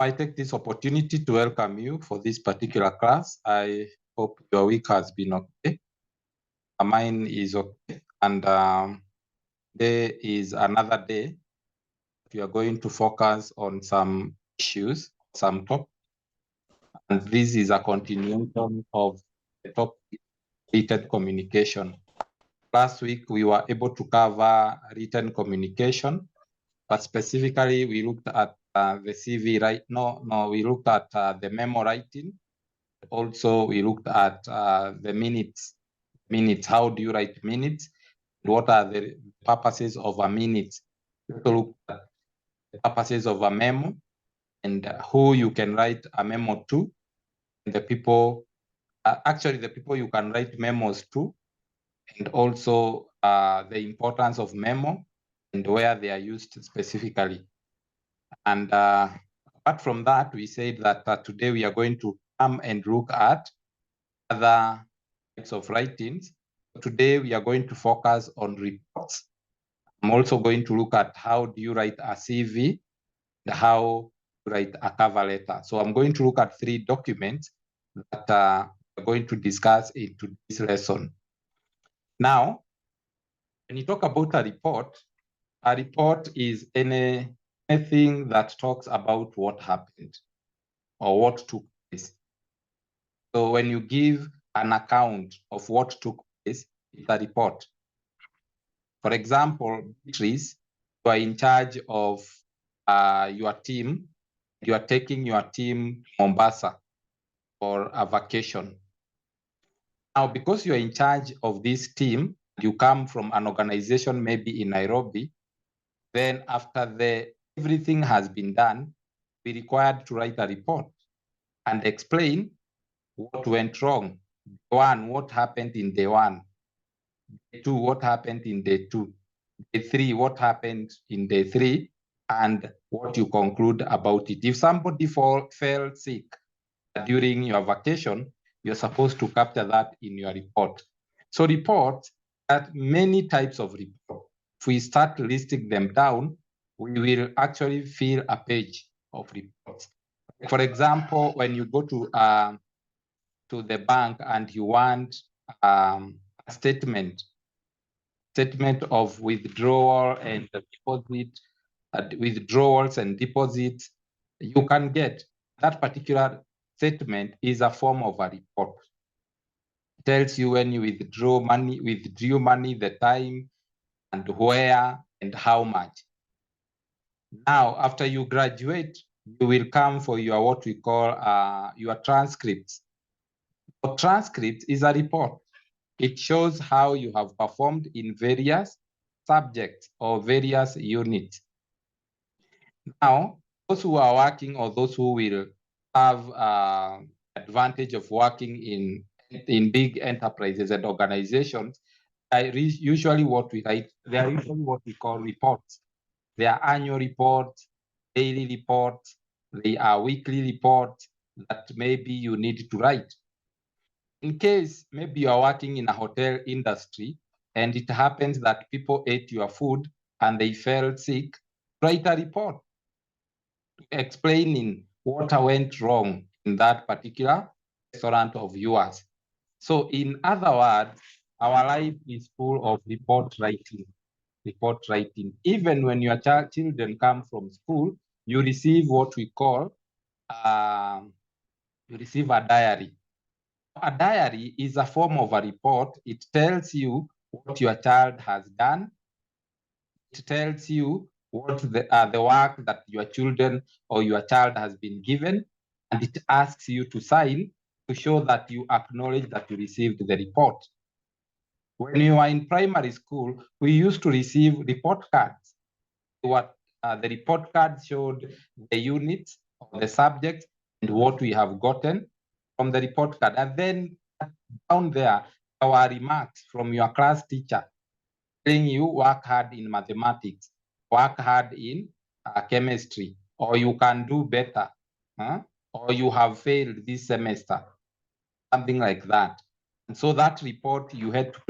I take this opportunity to welcome you for this particular class. I hope your week has been okay. Mine is okay. And there is another day. We are going to focus on some issues, some topics. And this is a continuation of the topic, written communication. Last week, we were able to cover written communication, but specifically, we looked at the CV, right? No, we looked at the memo writing. Also, we looked at the minutes. How do you write minutes? What are the purposes of a minute? We also looked at the purposes of a memo and who you can write a memo to, and the people, actually the people you can write memos to, and also the importance of memo and where they are used specifically. And apart from that, we said that today we are going to come and look at other types of writings. Today we are going to focus on reports. I'm also going to look at how do you write a CV and how to write a cover letter. So I'm going to look at 3 documents that we're going to discuss in today's lesson. Now, when you talk about a report is anything that talks about what happened or what took place. So when you give an account of what took place, it's a report. For example, Beatrice, you are in charge of your team. You are taking your team to Mombasa for a vacation. Now, because you are in charge of this team, you come from an organization maybe in Nairobi, then after everything has been done, be required to write a report and explain what went wrong. Day 1, what happened in day 1? Day 2, what happened in day 2? Day 3, what happened in day 3? And what you conclude about it. If somebody fell sick during your vacation, you're supposed to capture that in your report. So reports are many types of reports. If we start listing them down, we will actually fill a page of reports. For example, when you go to the bank and you want a statement of withdrawal and deposit, withdrawals and deposits, you can get that particular statement is a form of a report. It tells you when you withdrew money, the time, and where, and how much. Now, after you graduate, you will come for your what we call your transcripts. A transcript is a report. It shows how you have performed in various subjects or various units. Now, those who are working or those who will have advantage of working in big enterprises and organizations, usually what we write, they are usually what we call reports. They are annual reports, daily reports, they are weekly reports that maybe you need to write. In case maybe you are working in a hotel industry and it happens that people ate your food and they fell sick, write a report explaining what went wrong in that particular restaurant of yours. So in other words, our life is full of report writing. Even when your children come from school, you receive what we call, you receive a diary. A diary is a form of a report. It tells you what your child has done. It tells you what the work that your children or your child has been given, and it asks you to sign to show that you acknowledge that you received the report. When you are in primary school, we used to receive report cards. The report card showed the units of the subject and what we have gotten from the report card. And then down there, our remarks from your class teacher telling you work hard in mathematics, work hard in chemistry, or you can do better, or you have failed this semester, something like that. And so that report, you had to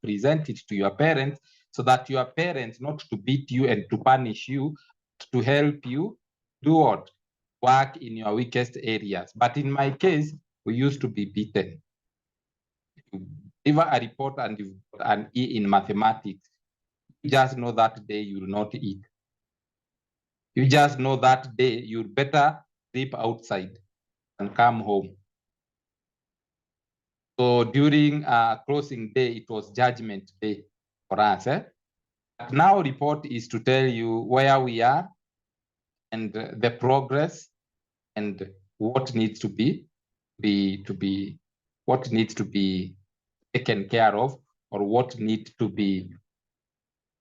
present it to your parents so that your parents, not to beat you and to punish you, to help you do what? work in your weakest areas. But in my case, we used to be beaten. You deliver a report and you've got an E in mathematics. You just know that day you will not eat. You just know that day you'd better sleep outside and come home. So during closing day, it was judgment day for us. But now report is to tell you where we are and the progress and what needs to be taken care of, or what needs to be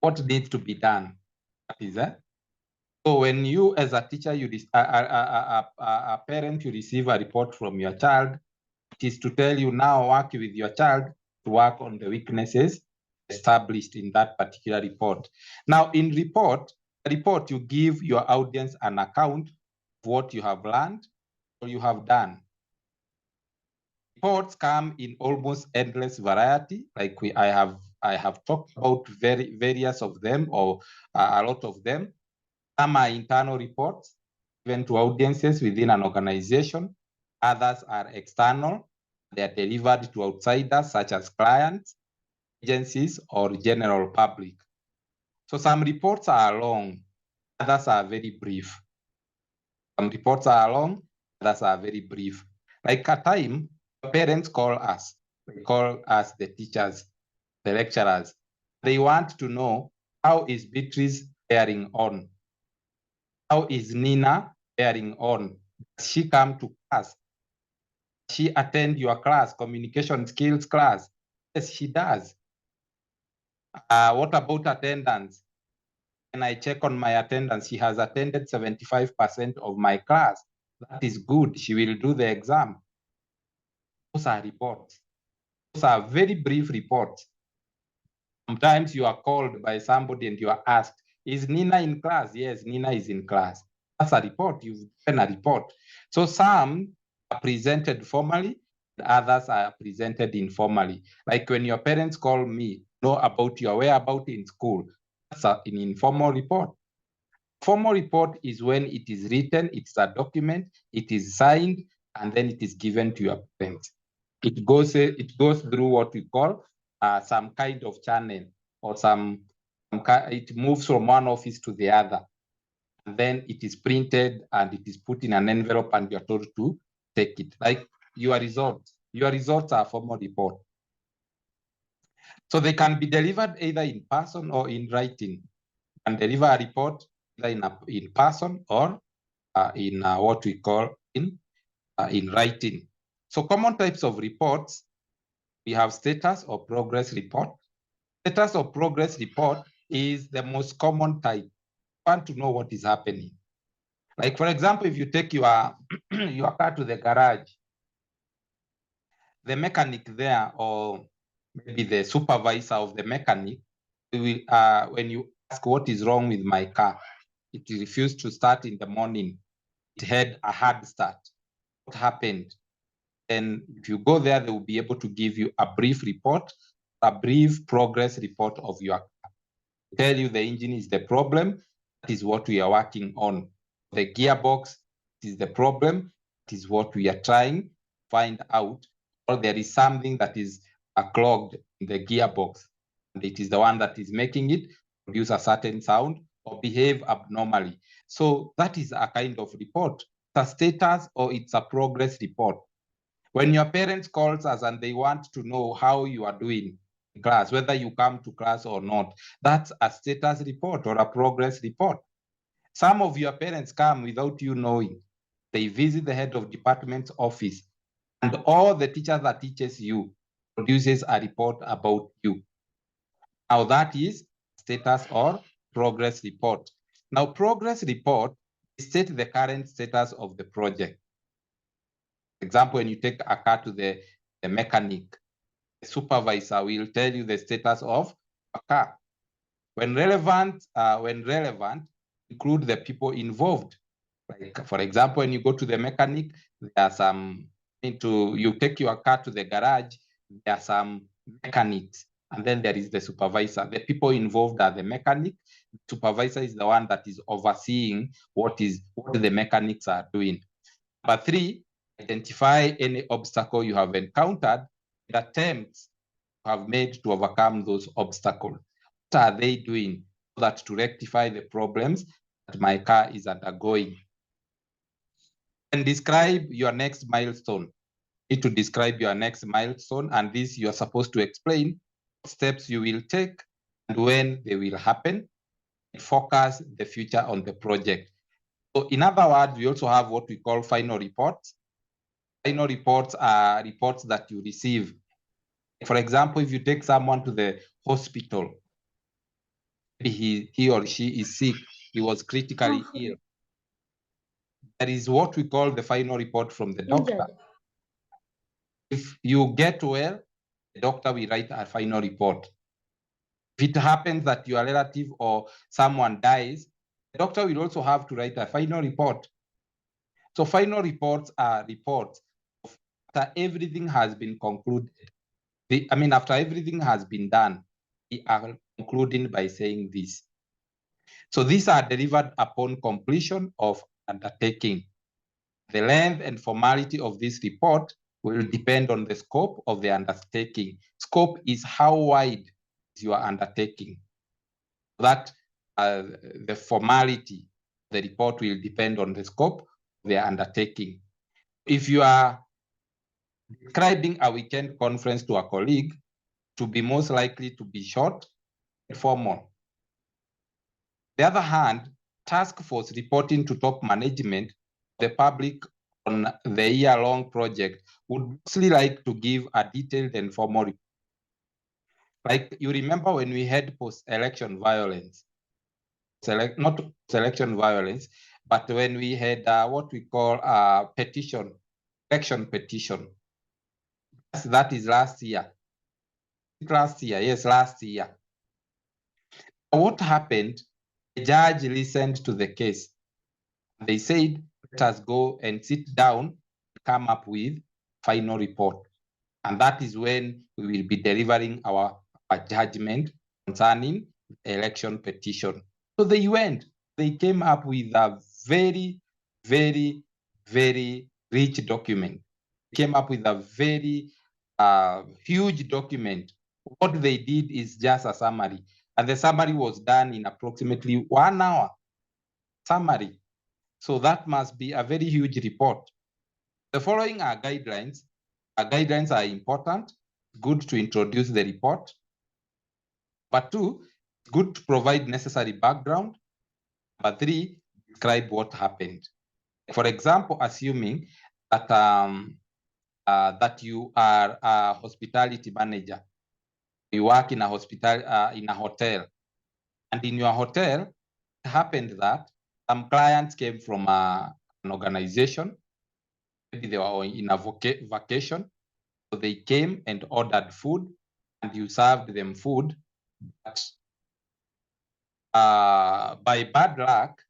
done. That is it. So when you, as a teacher, a parent, you receive a report from your child, it is to tell you now work with your child to work on the weaknesses established in that particular report. Now, in report, you give your audience an account of what you have learned or you have done. Reports come in almost endless variety. Like I have talked about various of them, or a lot of them. Some are internal reports given to audiences within an organization. Others are external. They are delivered to outsiders, such as clients, agencies, or general public. So some reports are long, others are very brief. Some reports are long, others are very brief. Like at time, parents call us. They call us the teachers, the lecturers. They want to know, how is Beatrice faring on? How is Nina faring on? Does she come to class? Does she attend your class, communication skills class? Yes, she does. What about attendance? When I check on my attendance, she has attended 75% of my class. That is good. She will do the exam. Those are reports. Those are very brief reports. Sometimes you are called by somebody and you are asked, is Nina in class? Yes, Nina is in class. That's a report. You've given a report. So some are presented formally, others are presented informally. Like when your parents call me, know about your whereabouts in school, that's an informal report. Formal report is when it is written, it's a document, it is signed, and then it is given to your parents. It goes through what we call some kind of channel, or it moves from one office to the other. And then it is printed and it is put in an envelope and you're told to take it. Like your results. Your results are formal report. So they can be delivered either in person or in writing. You can deliver a report either in person or in what we call in writing. So common types of reports, we have status or progress report. Status or progress report is the most common type. You want to know what is happening. Like for example, if you take your your car to the garage, the mechanic there, or maybe the supervisor of the mechanic, will, when you ask what is wrong with my car, it refused to start in the morning. It had a hard start. What happened? And if you go there, they will be able to give you a brief report, a brief progress report of your car. Tell you the engine is the problem. That is what we are working on. The gearbox is the problem. It is what we are trying to find out. Or there is something that is clogged in the gearbox, and it is the one that is making it produce a certain sound or behave abnormally. So that is a kind of report. It's a status or it's a progress report. When your parents calls us and they want to know how you are doing in class, whether you come to class or not, that's a status report or a progress report. Some of your parents come without you knowing. They visit the head of department's office, and all the teachers that teaches you produces a report about you. Now that is status or progress report. Now progress report state the current status of the project. For example, when you take a car to the mechanic, the supervisor will tell you the status of a car. When relevant, include the people involved. Like for example, when you go to the mechanic, there are some you take your car to the garage, there are some mechanics, and then there is the supervisor. The people involved are the mechanic, Supervisor is the one that is overseeing what the mechanics are doing. Number 3, identify any obstacle you have encountered and attempts you have made to overcome those obstacles. What are they doing so that to rectify the problems that my car is undergoing? And describe your next milestone. You need to describe your next milestone, and this you are supposed to explain what steps you will take and when they will happen, and focus the future on the project. So in other words, we also have what we call final reports. Final reports are reports that you receive. For example, if you take someone to the hospital, maybe he or she is sick, he was critically ill. That is what we call the final report from the doctor. If you get well, the doctor will write a final report. If it happens that your relative or someone dies, the doctor will also have to write a final report. So final reports are reports after everything has been concluded. After everything has been done, we are concluding by saying this. So these are delivered upon completion of undertaking. The length and formality of this report will depend on the scope of the undertaking. Scope is how wide is your undertaking. That the formality of the report will depend on the scope of the undertaking. If you are describing a weekend conference to a colleague, to be most likely to be short and formal. On the other hand, task force reporting to top management, the public on the year-long project would mostly like to give a detailed and formal report. Like you remember when we had post-election violence, not post-election violence, but when we had what we call a petition, election petition. That is last year. Last year. What happened? The judge listened to the case. They said, let us go and sit down and come up with final report. And that is when we will be delivering our judgment concerning the election petition. So they went, they came up with a very, very, very rich document. They came up with a very huge document. What they did is just a summary. And the summary was done in approximately 1 hour. Summary. So that must be a very huge report. The following are guidelines. Guidelines are important. Good to introduce the report. But 2, it's good to provide necessary background. But 3, describe what happened. For example, assuming that that you are a hospitality manager, you work in a hotel, and in your hotel, it happened that some clients came from an organization. Maybe they were in a vacation, so they came and ordered food, and you served them food. But by bad luck,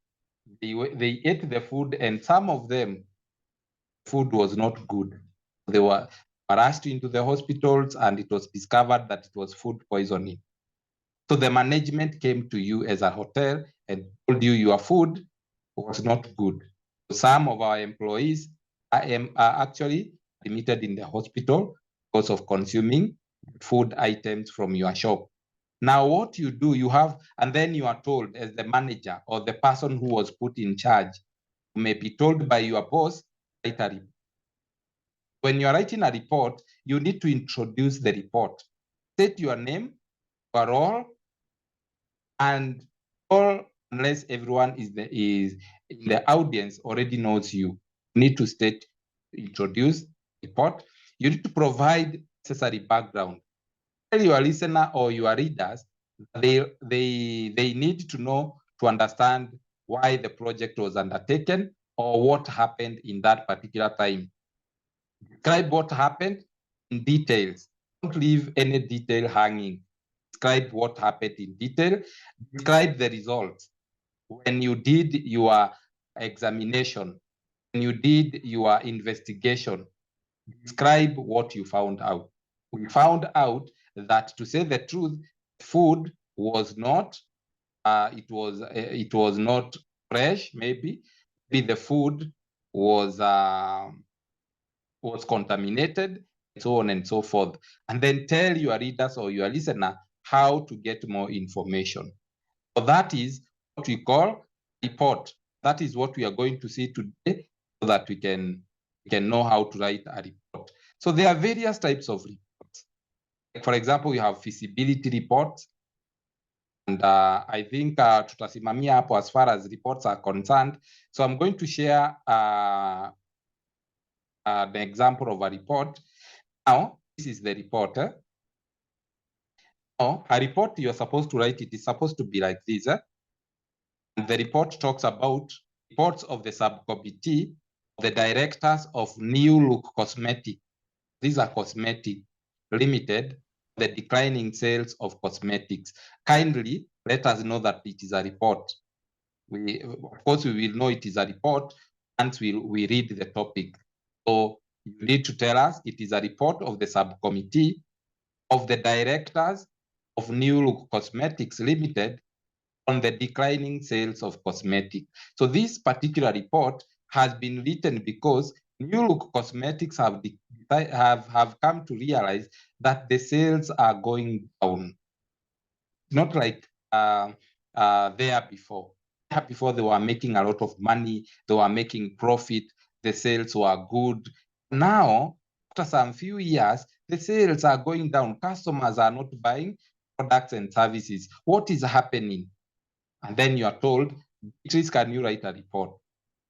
they ate the food, and some of them, food was not good. They were rushed into the hospitals, and it was discovered that it was food poisoning. So the management came to you as a hotel and told you your food was not good. Some of our employees are actually admitted in the hospital because of consuming food items from your shop. Now, what you do, and then you are told as the manager or the person who was put in charge, you may be told by your boss, write a report. When you're writing a report, you need to introduce the report. State your name, your role, and all, unless everyone is in the audience already knows you. You need to introduce, report. You need to provide necessary background. Tell your listener or your readers, they need to know, to understand why the project was undertaken or what happened in that particular time. Describe what happened in details. Don't leave any detail hanging. Describe what happened in detail. Describe the results. When you did your examination, when you did your investigation, describe what you found out. We found out that, to say the truth, food was not it was not fresh, maybe the food was contaminated, and so on and so forth. And then tell your readers or your listener how to get more information. So that is what we call report. That is what we are going to see today, so that we can know how to write a report. So there are various types of reports. Like for example, we have feasibility reports. And I think tutasimamia hapo as far as reports are concerned. So I'm going to share the example of a report. Now, this is the report. Now, a report you're supposed to write, it is supposed to be like this. And the report talks about reports of the subcommittee, the directors of New Look Cosmetic. These are cosmetic limited, the declining sales of cosmetics. Kindly let us know that it is a report. Of course, we will know it is a report once we read the topic. So you need to tell us it is a report of the subcommittee of the directors of New Look Cosmetics Limited on the declining sales of cosmetics. So this particular report has been written because New Look Cosmetics have come to realize that the sales are going down. Not like there before. Before they were making a lot of money, they were making profit, the sales were good. Now, after some few years, the sales are going down. Customers are not buying products and services. What is happening? And then you are told, Beatrice, can you write a report?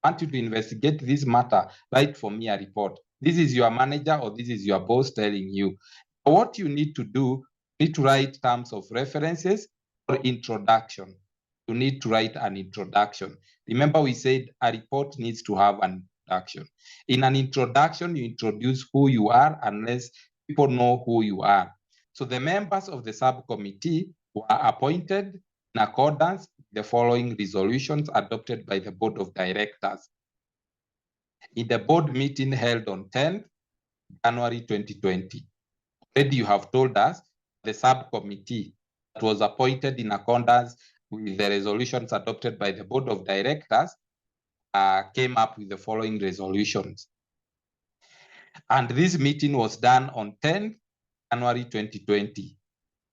I want you to investigate this matter, write for me a report. This is your manager or this is your boss telling you. What you need to do, you need to write terms of references or introduction. You need to write an introduction. Remember, we said a report needs to have an introduction. In an introduction, you introduce who you are unless people know who you are. So the members of the subcommittee were appointed in accordance with the following resolutions adopted by the Board of Directors. In the board meeting held on 10th January 2020, already you have told us the subcommittee that was appointed in accordance with the resolutions adopted by the Board of Directors came up with the following resolutions. And this meeting was done on 10th January 2020.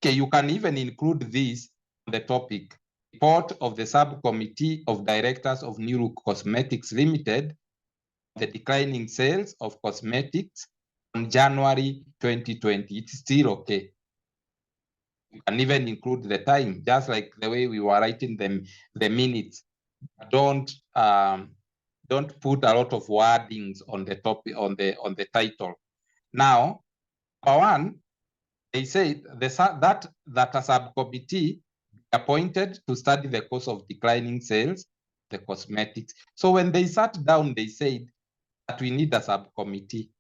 Okay, you can even include this on the topic, report of the subcommittee of directors of New Look Cosmetics Limited, the declining sales of cosmetics on January 2020. It's still okay. You can even include the time, just like the way we were writing them, the minutes. Don't put a lot of wordings on the topic, on the title. Now, number one, they say that a subcommittee appointed to study the cause of declining sales, the cosmetics. So when they sat down, they said that we need a subcommittee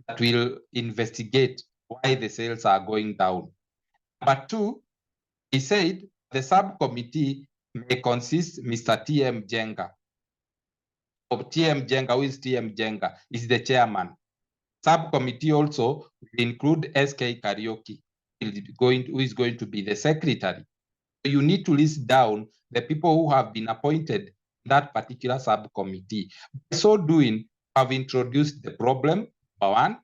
that will investigate why the sales are going down. But two, he said the subcommittee may consist Mr. T.M. Jenga. Of T.M. Jenga, who is T.M. Jenga? Is the chairman. Subcommittee also will include S.K. Kariuki, who is going to be the secretary. So you need to list down the people who have been appointed in that particular subcommittee. By so doing, have introduced the problem, number one.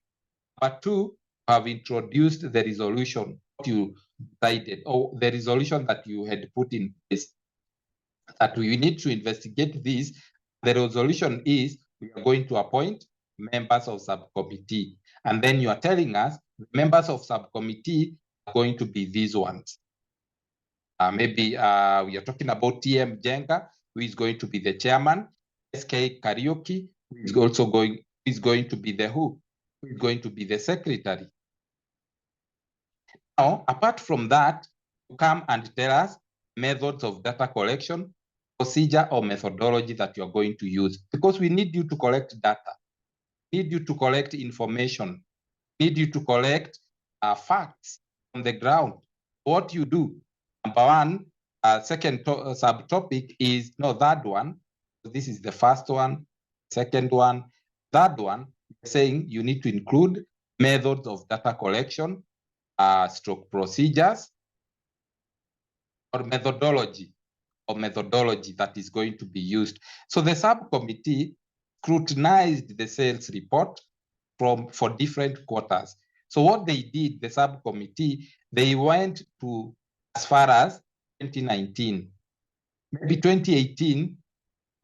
But two, have introduced the resolution that you decided, or the resolution that you had put in place, that we need to investigate this. The resolution is we are going to appoint members of subcommittee. And then you are telling us the members of subcommittee are going to be these ones. Maybe we are talking about T.M. Jenga, who is going to be the chairman, S.K. Kariuki, who is also going to be the who is going to be the secretary. Now, apart from that, you come and tell us methods of data collection, procedure or methodology that you're going to use, because we need you to collect data, we need you to collect information, we need you to collect facts on the ground. What you do, number one, second subtopic is, no, third one, this is the first one, second one, third one, saying you need to include methods of data collection, stroke procedures, or methodology. or methodology that is going to be used. So the subcommittee scrutinized the sales report for different quarters. So what they did, the subcommittee, they went to as far as 2019. Maybe 2018,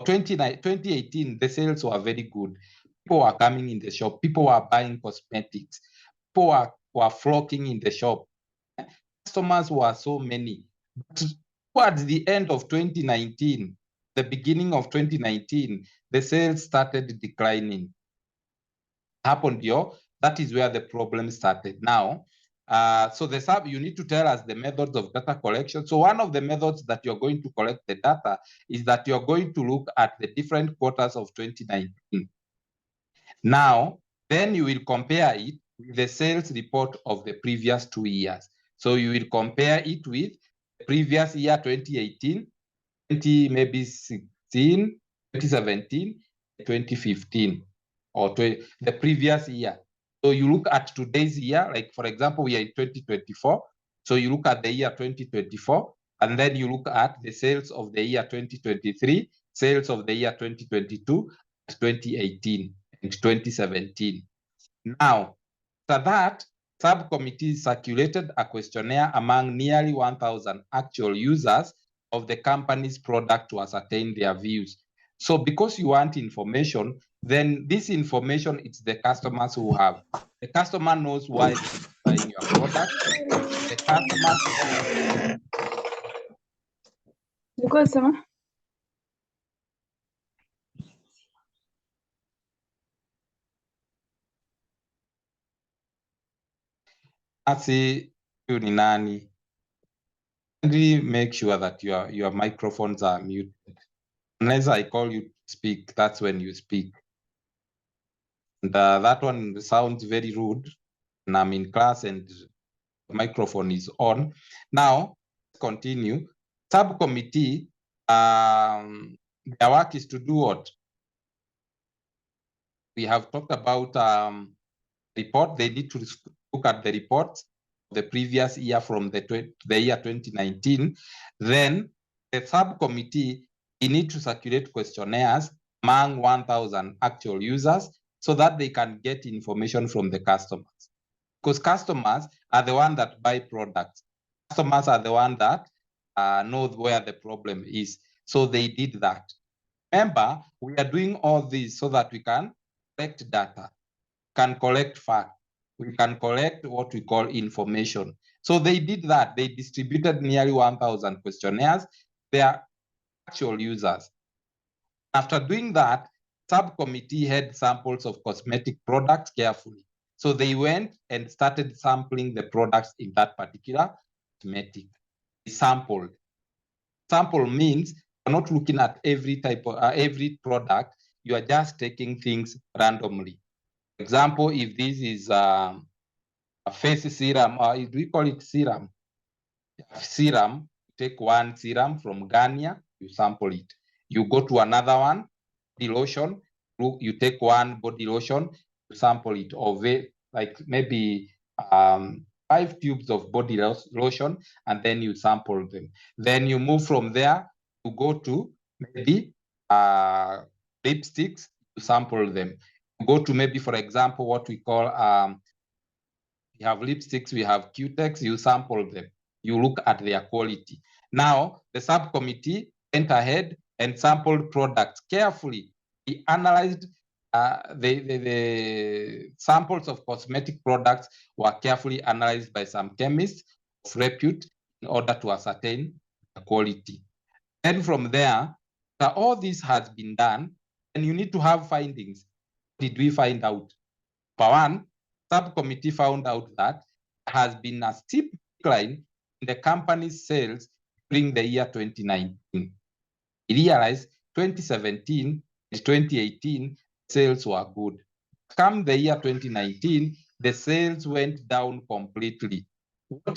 2018, the sales were very good. People were coming in the shop. People were buying cosmetics. People were flocking in the shop. Customers were so many. But towards the end of 2019, the beginning of 2019, the sales started declining. Happened here. That is where the problem started. Now, so you need to tell us the methods of data collection. So one of the methods that you're going to collect the data is that you're going to look at the different quarters of 2019. Now, then you will compare it with the sales report of the previous 2 years. So you will compare it with the previous year, 2018, maybe 16, 2017, 2015, or the previous year. So you look at today's year, like for example, we are in 2024. So you look at the year 2024, and then you look at the sales of the year 2023, sales of the year 2022, 2018, and 2017. Now, after that, subcommittee circulated a questionnaire among nearly 1,000 actual users of the company's product to ascertain their views. So because you want information, then this information, it's the customers who have. The customer knows why they're buying your product. The customer asi you ni nani. Kindly make sure that your microphones are muted. Unless I call you to speak, that's when you speak. And that one sounds very rude. And I'm in class and the microphone is on. Now, let's continue. Subcommittee, their work is to do what? We have talked about report. They need to look at the reports the previous year from the year 2019. Then the subcommittee, they need to circulate questionnaires among 1,000 actual users so that they can get information from the customers. Because customers are the ones that buy products. Customers are the ones that know where the problem is. So they did that. Remember, we are doing all this so that we can collect data, can collect facts, we can collect what we call information. So they did that. They distributed nearly 1,000 questionnaires. They are actual users. After doing that, subcommittee had samples of cosmetic products carefully. So they went and started sampling the products in that particular cosmetic. They sampled. Sample means you're not looking at every type of every product. You are just taking things randomly. For example, if this is a face serum, or we call it serum. Serum, take one serum from Ghana, you sample it. You go to another one, body lotion, you take one body lotion, you sample it, or like maybe 5 tubes of body lotion, and then you sample them. Then you move from there to go to maybe lipsticks, you sample them. You go to maybe, for example, what we call, we have lipsticks, we have Q-Tex, you sample them. You look at their quality. Now, the subcommittee went ahead and sampled products carefully. We analyzed the samples of cosmetic products were carefully analyzed by some chemists of repute in order to ascertain the quality. And from there, all this has been done, and you need to have findings. What did we find out? For one, subcommittee found out that there has been a steep decline in the company's sales during the year 2019. We realized 2017 and 2018 sales were good. Come the year 2019, the sales went down completely.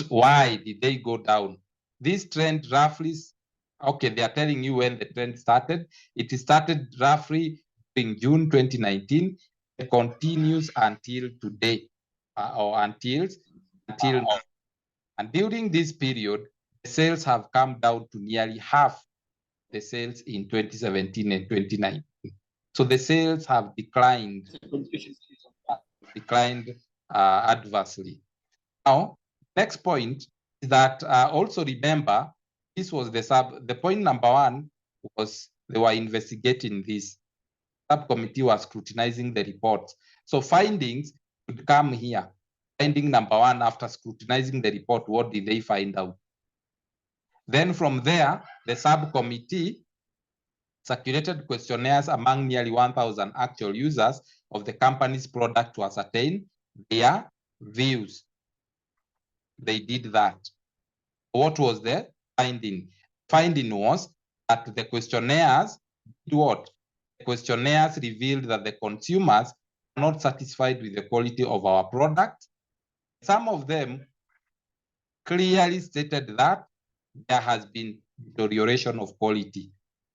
Why did they go down? This trend roughly, okay, they are telling you when the trend started. It started roughly in June 2019. It continues until today, or until now. And during this period, the sales have come down to nearly half the sales in 2017 and 2019. So the sales have declined adversely. Now, next point is that also remember, this was the point number one was they were investigating this. Subcommittee was scrutinizing the reports. So findings would come here. Finding number one, after scrutinizing the report, what did they find out? Then from there, the subcommittee circulated questionnaires among nearly 1,000 actual users of the company's product to ascertain their views. They did that. What was the finding? Finding was that the questionnaires did what? The questionnaires revealed that the consumers are not satisfied with the quality of our product. Some of them clearly stated that there has been deterioration of quality.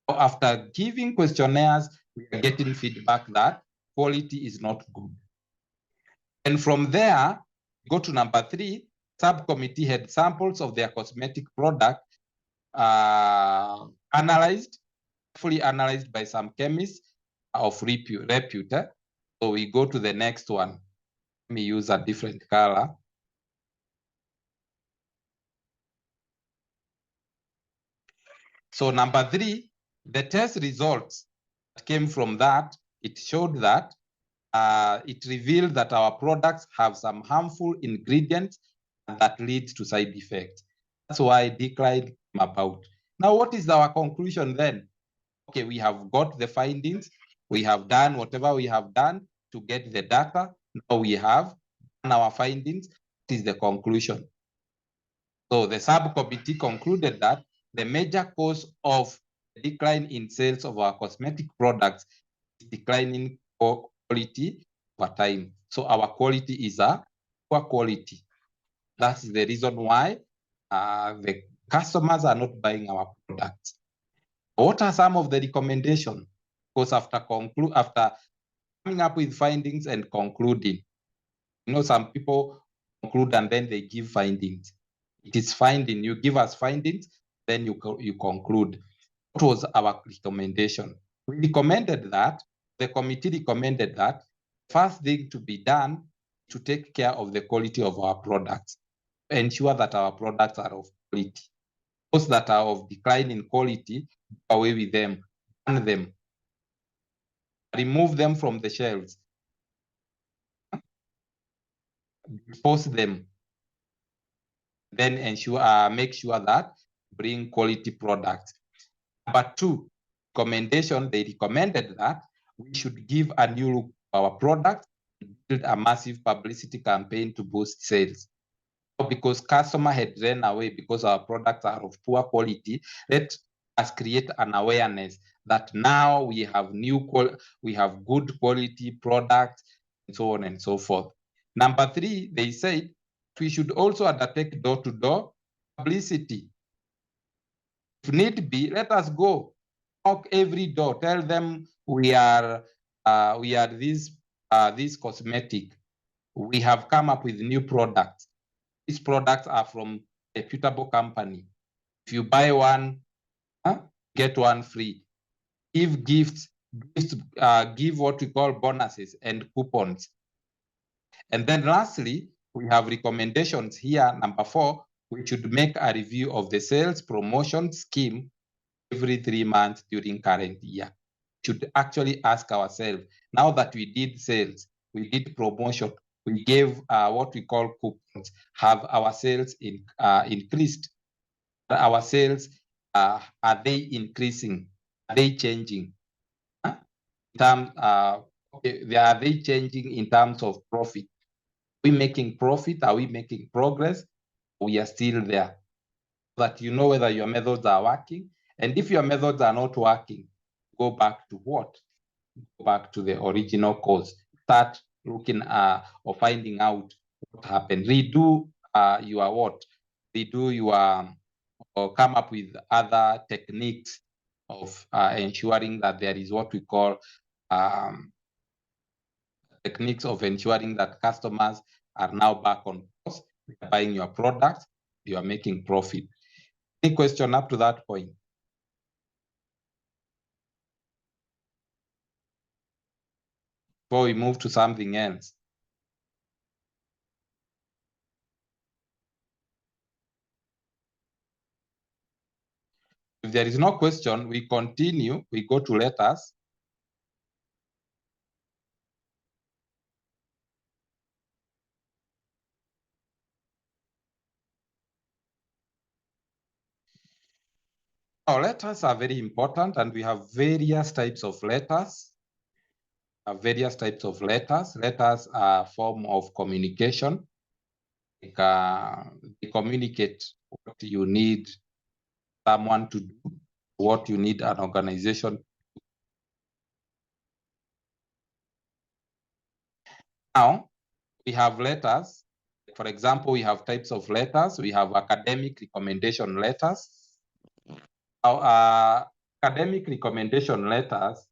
So after giving questionnaires, we are getting feedback that quality is not good. And from there, go to number 3, subcommittee had samples of their cosmetic product analyzed, fully analyzed by some chemists of repute. So we go to the next one. Let me use a different color. So number 3, the test results that came from that, it showed that it revealed that our products have some harmful ingredients that leads to side effects. That's why decline came about. Now, what is our conclusion then? Okay, we have got the findings. We have done whatever we have done to get the data. Now we have done our findings. What is the conclusion? So the subcommittee concluded that the major cause of the decline in sales of our cosmetic products is declining quality over time. So our quality is a poor quality. That's the reason why the customers are not buying our products. What are some of the recommendations? Because after coming up with findings and concluding, some people conclude and then they give findings. It is finding. You give us findings, then you conclude. What was our recommendation? We recommended that, the committee recommended that first thing to be done to take care of the quality of our products, ensure that our products are of quality. Those that are of decline in quality, go away with them, ban them, remove them from the shelves, dispose them, then make sure that bring quality products. Number 2, recommendation, they recommended that we should give a new look to our product, build a massive publicity campaign to boost sales. Because customer had ran away because our products are of poor quality, let us create an awareness that now we have good quality products, and so on and so forth. Number 3, they said we should also undertake door-to-door publicity. If need be, let us go knock every door, tell them we are this cosmetic. We have come up with new products. These products are from a reputable company. If you buy one, get one free. Give gifts, give what we call bonuses and coupons. And then lastly, we have recommendations here. Number 4, we should make a review of the sales promotion scheme every 3 months during current year. We should actually ask ourselves, now that we did sales, we did promotion, we gave what we call coupons, have our sales increased? Our sales, are they increasing? Are they changing? Are they changing in terms of profit? Are we making profit? Are we making progress? We are still there. That you know whether your methods are working. And if your methods are not working, go back to what? Go back to the original cause. Start looking or finding out what happened. Redo your what? Redo your, or come up with other techniques of ensuring that there is what we call techniques of ensuring that customers are now back on course, buying your products, you are making profit. Any question up to that point? before we move to something else? If there is no question, we continue, we go to letters. Our letters are very important, and we have various types of letters. Various types of letters. Letters are a form of communication. Like, they communicate what you need someone to do, what you need an organization. Now, we have letters. For example, we have types of letters. We have academic recommendation letters. Now, academic recommendation letters,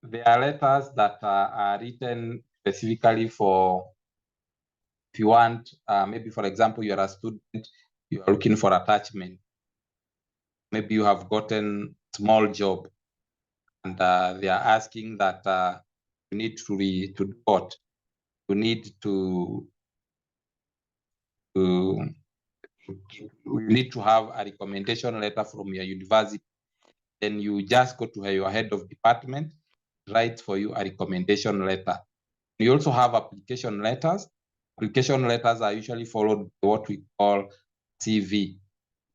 they are letters that are written specifically for, if you want, maybe for example, you are a student, you are looking for attachment. Maybe you have gotten a small job, and they are asking that you need to do what? You need to you need to have a recommendation letter from your university. Then you just go to your head of department, write for you a recommendation letter. You also have application letters. Application letters are usually followed by what we call CV.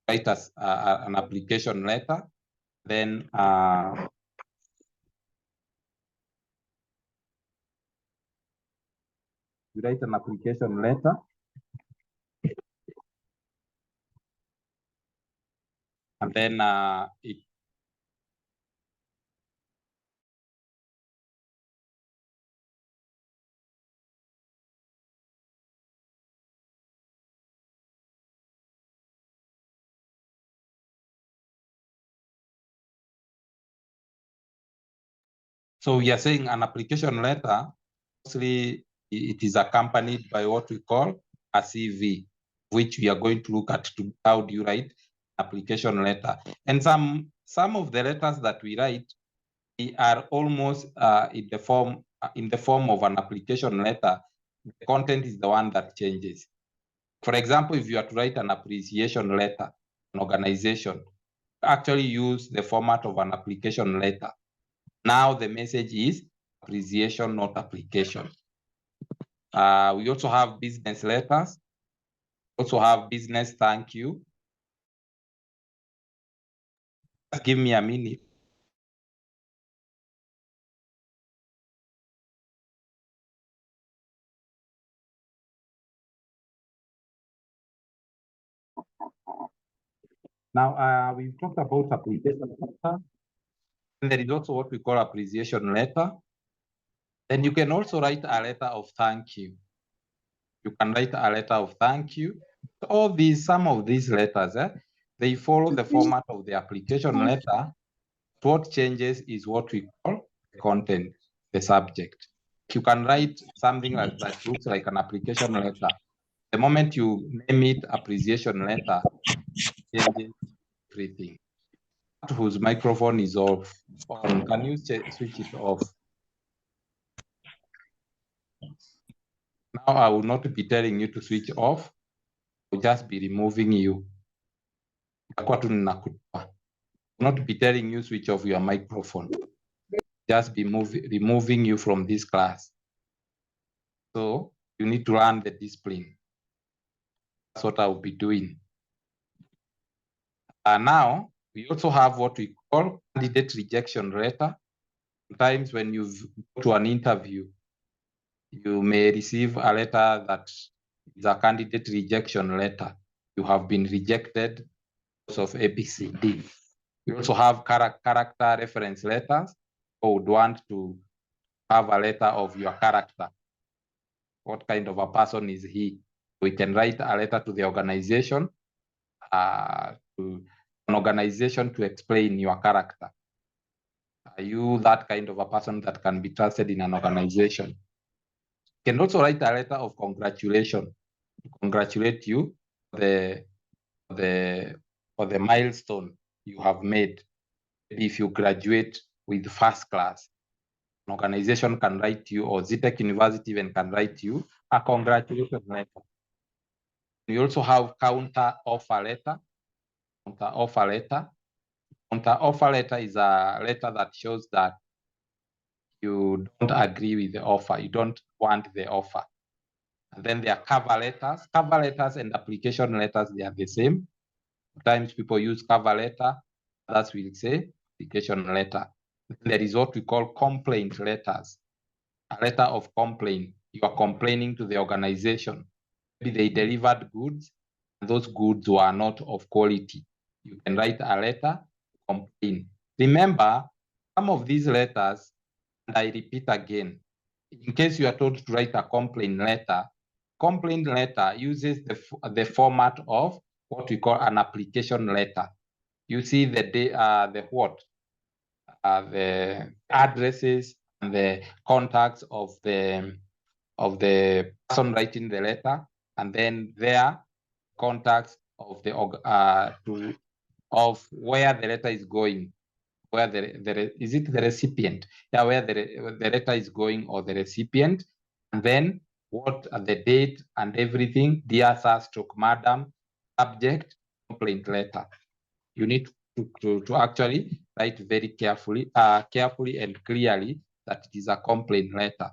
Write us an application letter, then you write an application letter, and then it so we are saying an application letter, mostly it is accompanied by what we call a CV, which we are going to look at to how do you write application letter. And some of the letters that we write, they are almost in the form of an application letter. The content is the one that changes. For example, if you are to write an appreciation letter, an organization, actually use the format of an application letter. Now the message is appreciation, not application. We also have business letters. Also have business thank you. Just give me a minute. Now, we've talked about application letter. And there is also what we call appreciation letter. Then you can also write a letter of thank you. You can write a letter of thank you. Some of these letters, they follow the format of the application letter. What changes is what we call the content, the subject. You can write something like that looks like an application letter. The moment you name it appreciation letter, changes everything. Whose microphone is off? On, can you switch it off? Now I will not be telling you to switch off. I will just be removing you. I will not be telling you switch off your microphone. Just be removing you from this class. So you need to learn the discipline. That's what I will be doing. Now, we also have what we call candidate rejection letter. Sometimes when you go to an interview, you may receive a letter that is a candidate rejection letter. You have been rejected because of ABCD. We also have character reference letters. Who would want to have a letter of your character. What kind of a person is he? We can write a letter to the organization, to an organization to explain your character. Are you that kind of a person that can be trusted in an organization? You can also write a letter of congratulation to congratulate you for the milestone you have made. Maybe if you graduate with first class, an organization can write you, or Zetech University even can write you a congratulations letter. We also have counter offer letter. Counter offer letter. Counter offer letter is a letter that shows that you don't agree with the offer, you don't want the offer. And then there are cover letters. Cover letters and application letters, they are the same. Sometimes people use cover letter, others will say application letter. There is what we call complaint letters. A letter of complaint. You are complaining to the organization. Maybe they delivered goods, and those goods were not of quality. You can write a letter to complain. Remember, some of these letters, and I repeat again, in case you are told to write a complaint letter uses the format of what we call an application letter. You see the addresses and the contacts of the person writing the letter, and then their contacts of the of where the letter is going, where is it the recipient? Yeah, where the letter is going, or the recipient, and then what are the date and everything. Dear sir, stroke madam, subject, complaint letter. You need to actually write very carefully and clearly that it is a complaint letter.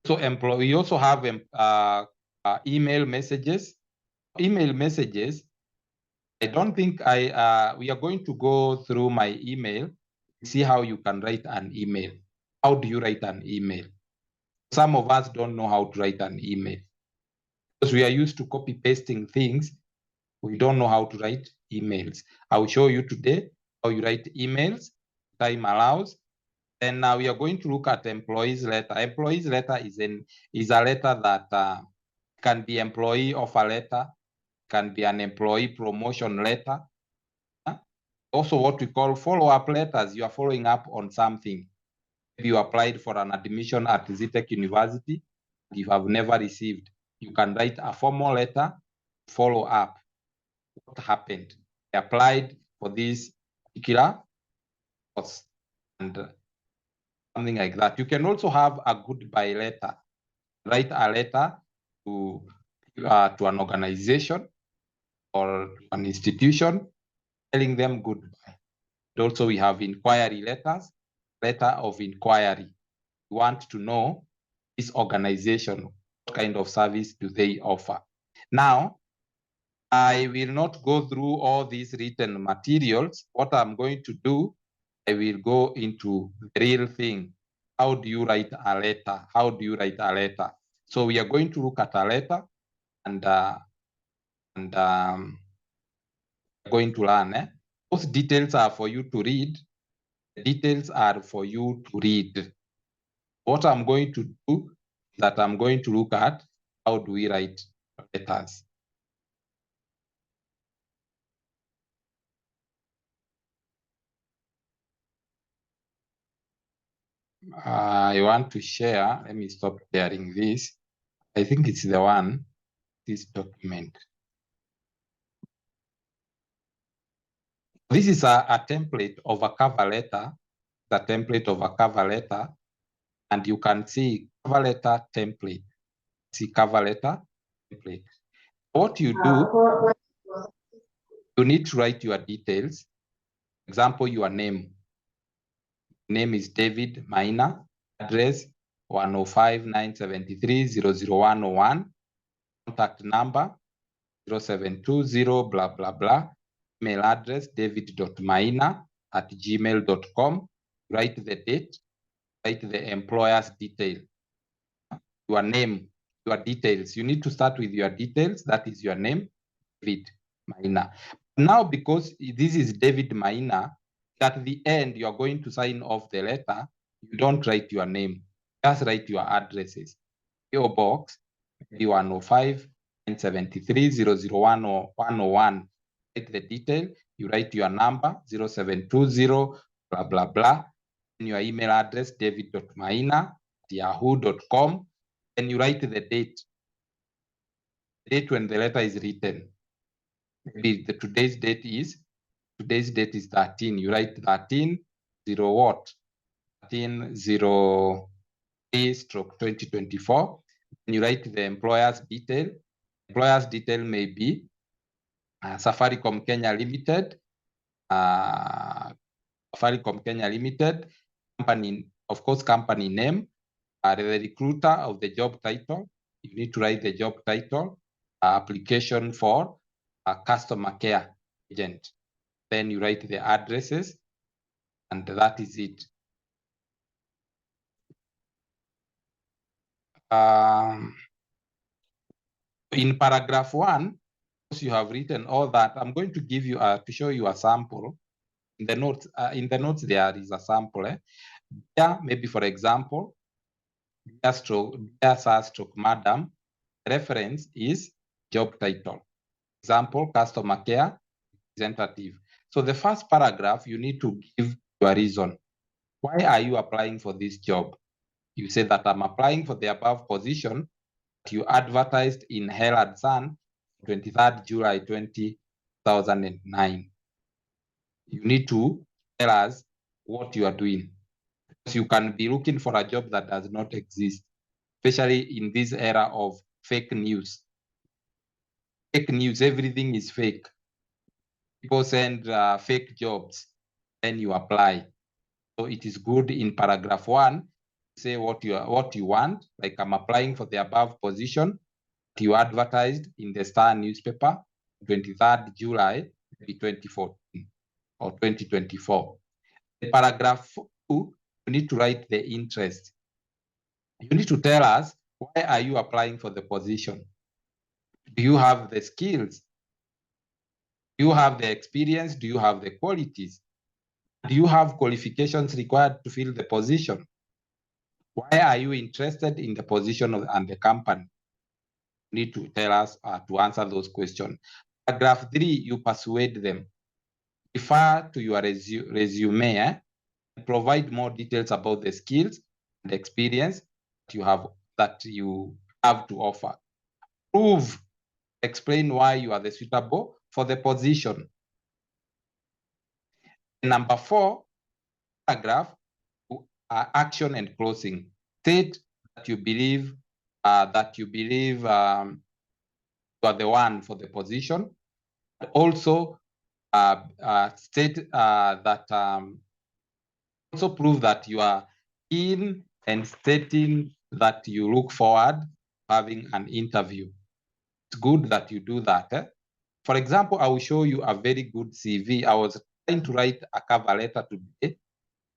So we also have email messages. Email messages, I don't think we are going to go through my email to see how you can write an email. How do you write an email? Some of us don't know how to write an email because we are used to copy pasting things. We don't know how to write emails. I will show you today how you write emails, time allows. Then now we are going to look at employees letter. Employees letter is a letter that can be employee offer letter, can be an employee promotion letter. Also what we call follow-up letters. You are following up on something. Maybe you applied for an admission at Zetech University, you have never received. You can write a formal letter, follow up. What happened? I applied for this particular course, and something like that. You can also have a goodbye letter. Write a letter to an organization or an institution, telling them goodbye. And also we have inquiry letters, letter of inquiry. We want to know this organization, what kind of service do they offer? Now, I will not go through all these written materials. What I'm going to do, I will go into the real thing. How do you write a letter? How do you write a letter? So we are going to look at a letter, and going to learn. Those details are for you to read. The details are for you to read. What I'm going to do is that I'm going to look at how do we write letters. I want to share. Let me stop sharing this. I think it's the one, this document. This is a template of a cover letter, the template of a cover letter, and you can see cover letter template. See cover letter template. What you do, you need to write your details. Example, your name. Name is David Maina. Address 105-973-00101. Contact number 0720 blah blah blah. Email address david.maina@gmail.com. Write the date. Write the employer's detail. Your name, your details. You need to start with your details. That is your name, David Maina. Now, because this is David Maina, at the end, you are going to sign off the letter. You don't write your name. Just write your addresses. PO Box 105-973-00101. Write the detail. You write your number 0720 blah blah blah. And your email address david.maina@yahoo.com. And you write the date. The date when the letter is written. Maybe today's date is 13. You write 13 0 what? 1303/2024. Then you write the employer's detail. Employer's detail may be Safaricom Kenya Limited, Safaricom Kenya Limited, company, of course, company name, the recruiter of the job title. You need to write the job title, application for a customer care agent. Then you write the addresses, and that is it. In paragraph 1, you have written all that. I'm going to give you to show you a sample. In the notes, there is a sample. Yeah, maybe for example, dear sir stroke madam, reference is job title. Example, customer care representative. So the first paragraph, you need to give your reason. Why are you applying for this job? You say that I'm applying for the above position that you advertised in Herald Sun, 23rd July 2009. You need to tell us what you are doing. Because you can be looking for a job that does not exist, especially in this era of fake news. Fake news, everything is fake. People send fake jobs, then you apply. So it is good in paragraph 1, say what you want, like I'm applying for the above position that you advertised in the Star newspaper, 23rd July 2014 or 2024. In paragraph 2, you need to write the interest. You need to tell us, why are you applying for the position? Do you have the skills? Do you have the experience? Do you have the qualities? Do you have qualifications required to fill the position? Why are you interested in the position and the company? You need to tell us to answer those questions. Paragraph 3, you persuade them. Refer to your resume and provide more details about the skills and experience that you have to offer. Prove, explain why you are the suitable for the position. Number 4, paragraph, action and closing. State that you believe you are the one for the position. Also state that also prove that you are in, and stating that you look forward to having an interview. It's good that you do that. For example, I will show you a very good CV. I was trying to write a cover letter today.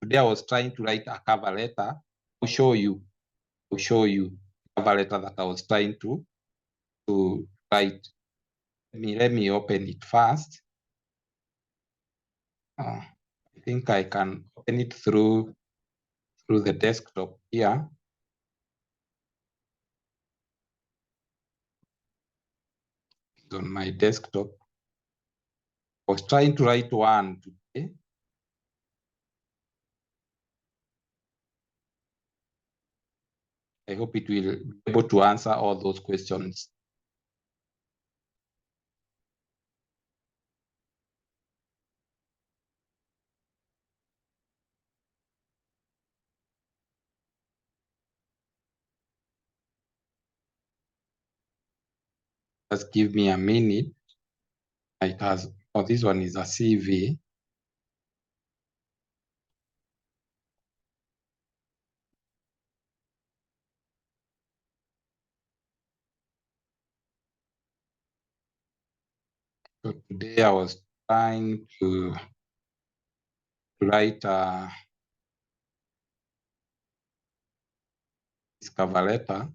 Today I was trying to write a cover letter. I'll show you cover letter that I was trying to write. Let me open it first. I think I can open it through the desktop here. It's on my desktop. I was trying to write one today. I hope it will be able to answer all those questions. Just give me a minute. It has, oh, this one is a CV. So today I was trying to write this cover letter.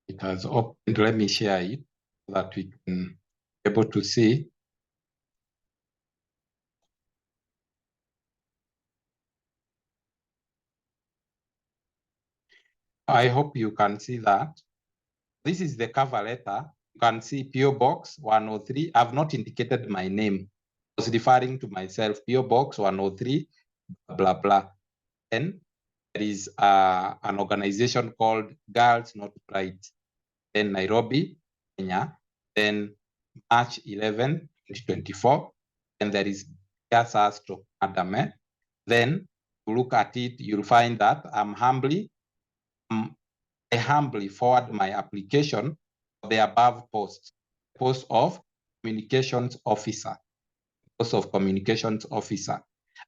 It has opened. Let me share it so that we can be able to see. I hope you can see that. This is the cover letter. You can see PO Box 103. I've not indicated my name. I was referring to myself. PO Box 103, blah, blah. Then there is an organization called Girls Not Pride. Then Nairobi, Kenya. Then March 11, 2024. And there is Yasas to Adame. Then you look at it, you'll find that I humbly forward my application for the above post of communications officer. Post of communications officer.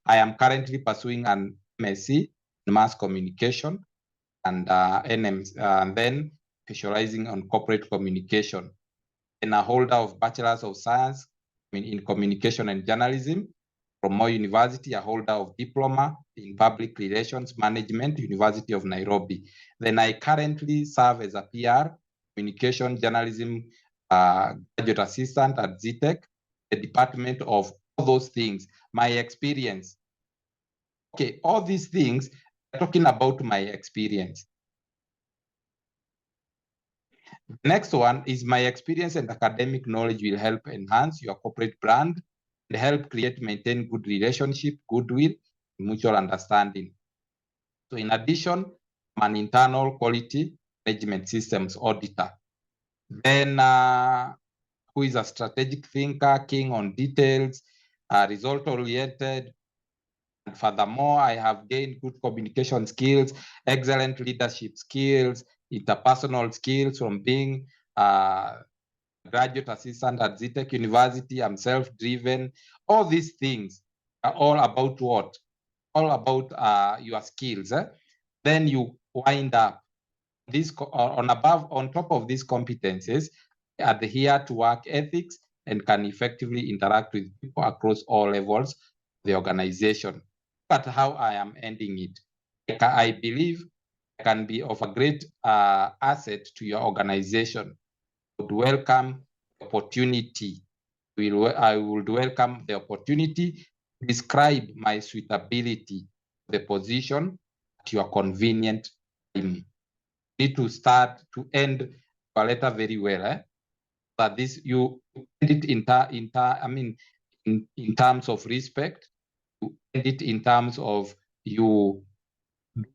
I am currently pursuing an MSc in mass communication and and then specializing on corporate communication. And a holder of Bachelor's of Science in Communication and Journalism from Moi University, a holder of Diploma in Public Relations Management, University of Nairobi. Then I currently serve as a PR, Communication Journalism Graduate Assistant at ZTech, the Department of all those things, my experience. Okay, all these things, I'm talking about my experience. The next one is my experience and academic knowledge will help enhance your corporate brand and help create, maintain good relationship, goodwill, mutual understanding. So in addition, I'm an internal quality management systems auditor. Then who is a strategic thinker, king on details, result-oriented. And furthermore, I have gained good communication skills, excellent leadership skills, interpersonal skills from being graduate assistant at ZTech University. I'm self-driven. All these things are all about what? All about your skills. Then you wind up this on top of these competencies, adhere to work ethics and can effectively interact with people across all levels of the organization. Look at how I am ending it. I believe I can be of a great asset to your organization. I would welcome the opportunity. I would welcome the opportunity to describe my suitability for the position at your convenient time. Need to start to end your letter very well, but this you end it in terms of respect. You end it in terms of you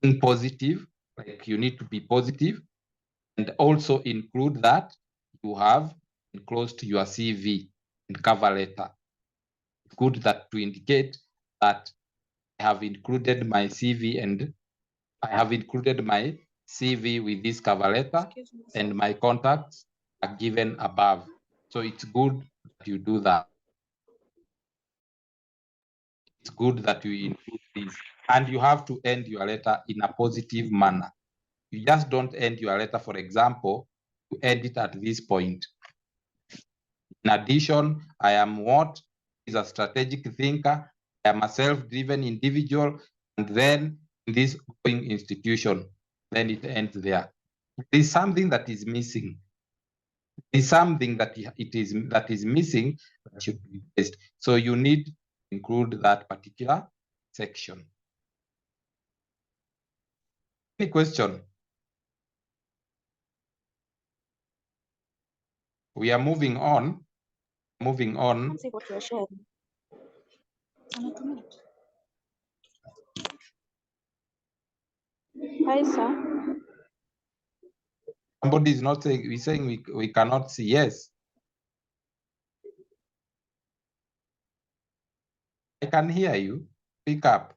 being positive, like you need to be positive, and also include that you have enclosed your CV and cover letter. It's good that to indicate that I have included my CV and I have included my CV with this cover letter and my contacts are given above. So it's good that you do that. It's good that you include this. And you have to end your letter in a positive manner. You just don't end your letter, for example, you end it at this point. In addition, I am what is a strategic thinker. I am a self-driven individual. And then in this growing institution, then it ends there. There is something that is missing. There is something that is missing that should be placed. So you need to include that particular section. Any question? We are moving on. Moving on. See what you're sharing. Hi, sir. Somebody is not saying, we're saying we cannot see. Yes. I can hear you. Speak up.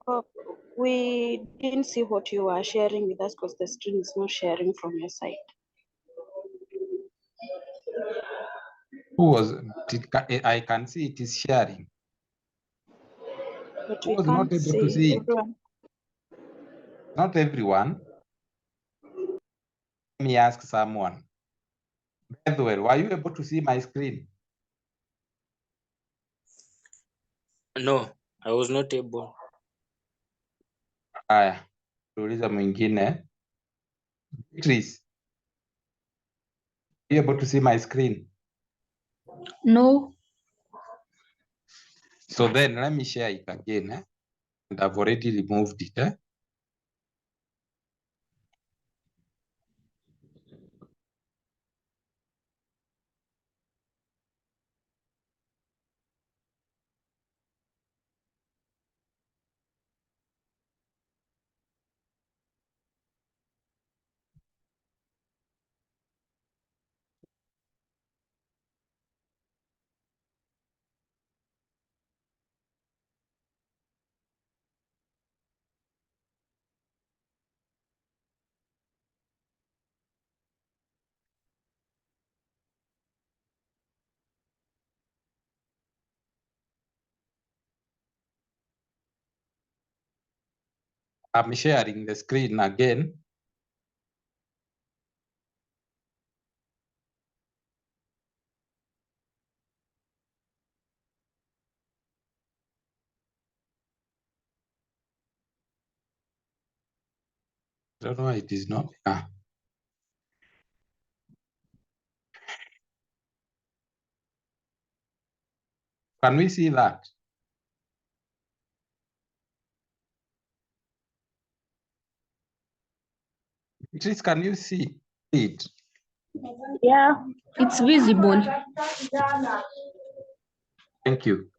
Oh, we didn't see what you were sharing with us because the screen is not sharing from your side. Who was I can see it is sharing. But Who we was not can't able to see see it? everyone. Not everyone. Let me ask someone. Bethwell, were you able to see my screen? No, I was not able. Haya, tuuliza mwingine. Beatrice, are you able to see my screen? No. So then let me share it again. And I've already removed it. I'm sharing the screen again. I don't know why it is not. Can we see that? Beatrice, can you see it? Yeah, it's visible. Thank you.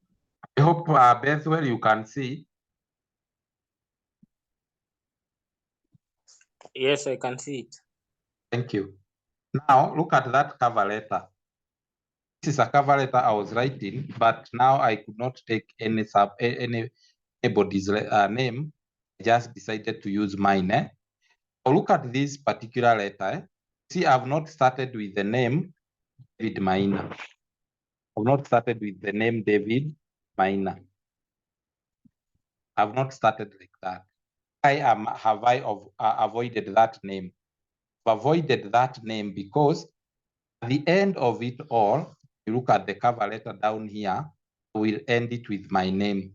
I hope, Bethwell, you can see. Yes, I can see it. Thank you. Now, look at that cover letter. This is a cover letter I was writing, but now I could not take anybody's name. I just decided to use mine. Now look at this particular letter. See, I've not started with the name David Maina. I've not started with the name David Maina. I've not started like that. Have I avoided that name? I've avoided that name because at the end of it all, you look at the cover letter down here, we'll end it with my name.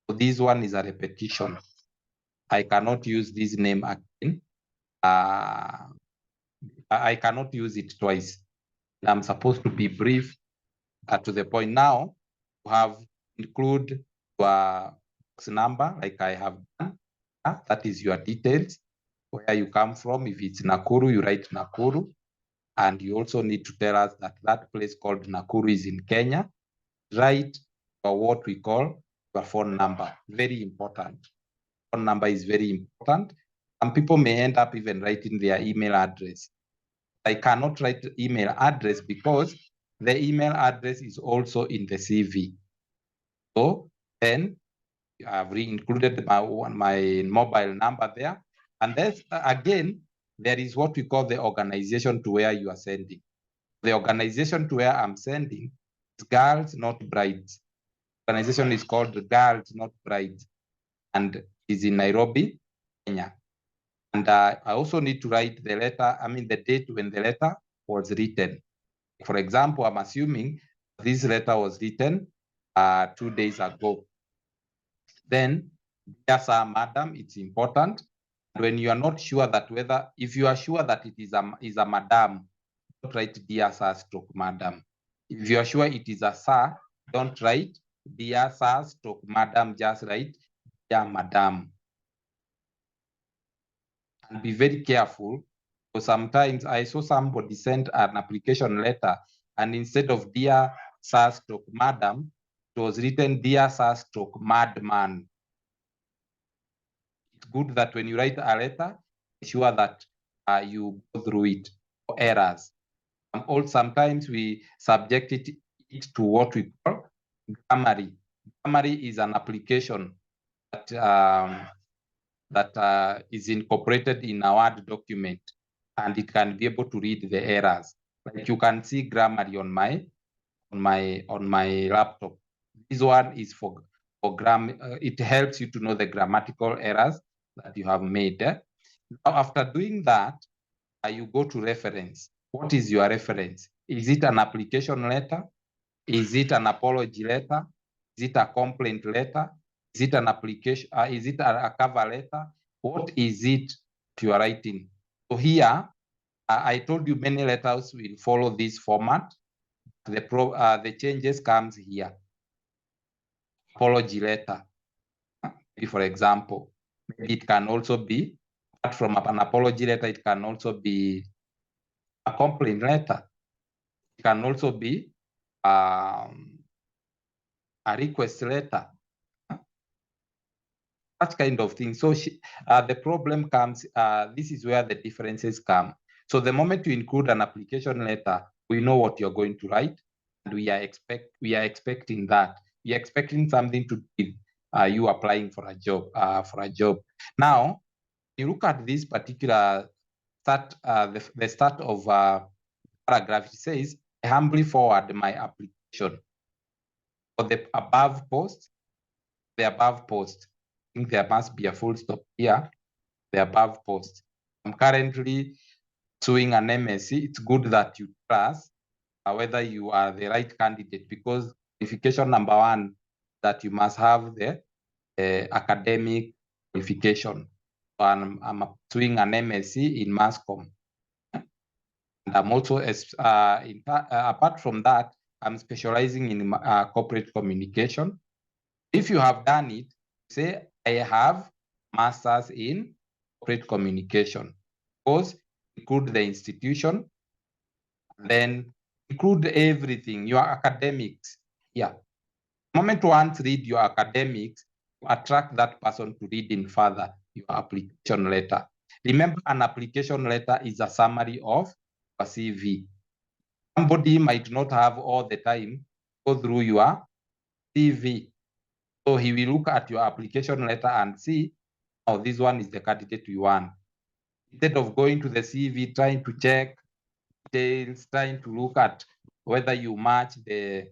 So this one is a repetition. I cannot use this name again. I cannot use it twice. I'm supposed to be brief to the point. Now, you have include your box number, like I have done. That is your details, where you come from. If it's Nakuru, you write Nakuru. And you also need to tell us that that place called Nakuru is in Kenya. Write for what we call your phone number. Very important. Phone number is very important. Some people may end up even writing their email address. I cannot write email address because the email address is also in the CV. So then I've re-included my mobile number there. And then again, there is what we call the organization to where you are sending. The organization to where I'm sending is Girls Not Brides. The organization is called Girls Not Brides and is in Nairobi, Kenya. And I also need to write the letter, the date when the letter was written. For example, I'm assuming this letter was written 2 days ago. Then, dear sir, madam, it's important. When you are not sure that if you are sure that it is a madam, don't write dear sir stroke madam. If you are sure it is a sir, don't write dear sir stroke madam, just write dear madam. And be very careful, because sometimes I saw somebody send an application letter, and instead of dear sir stroke madam, it was written dear sir stroke madman. It's good that when you write a letter, be sure that you go through it for errors. Sometimes we subject it to what we call Grammarly. Grammarly is an application that is incorporated in a Word document, and it can be able to read the errors. Like you can see Grammarly on my laptop. This one is for it helps you to know the grammatical errors that you have made. Now, after doing that, you go to reference. What is your reference? Is it an application letter? Is it an apology letter? Is it a complaint letter? Is it an application? Is it a cover letter? What is it you are writing? So here, I told you many letters will follow this format. The changes comes here. Apology letter. For example, maybe it can also be, apart from an apology letter, it can also be a complaint letter. It can also be a request letter. That kind of thing. So the problem comes, this is where the differences come. So the moment you include an application letter, we know what you're going to write, and we are expecting that. We are expecting something to do with you applying for a job. Now, you look at this particular start, the start of paragraph. It says, "I humbly forward my application for the above post." The above post think there must be a full stop here, the above post. I'm currently pursuing an MSc. It's good that you trust whether you are the right candidate, because qualification number one, that you must have the academic qualification. I'm pursuing an MSc in mass comm. And I'm also, apart from that, I'm specializing in corporate communication. If you have done it, say I have masters in corporate communication. Because include the institution, then include everything, your academics. Yeah. The moment one read your academics, you attract that person to read in further your application letter. Remember, an application letter is a summary of a CV. Somebody might not have all the time to go through your CV. So he will look at your application letter and see, oh, this one is the candidate we want. Instead of going to the CV, trying to check details, trying to look at whether you match the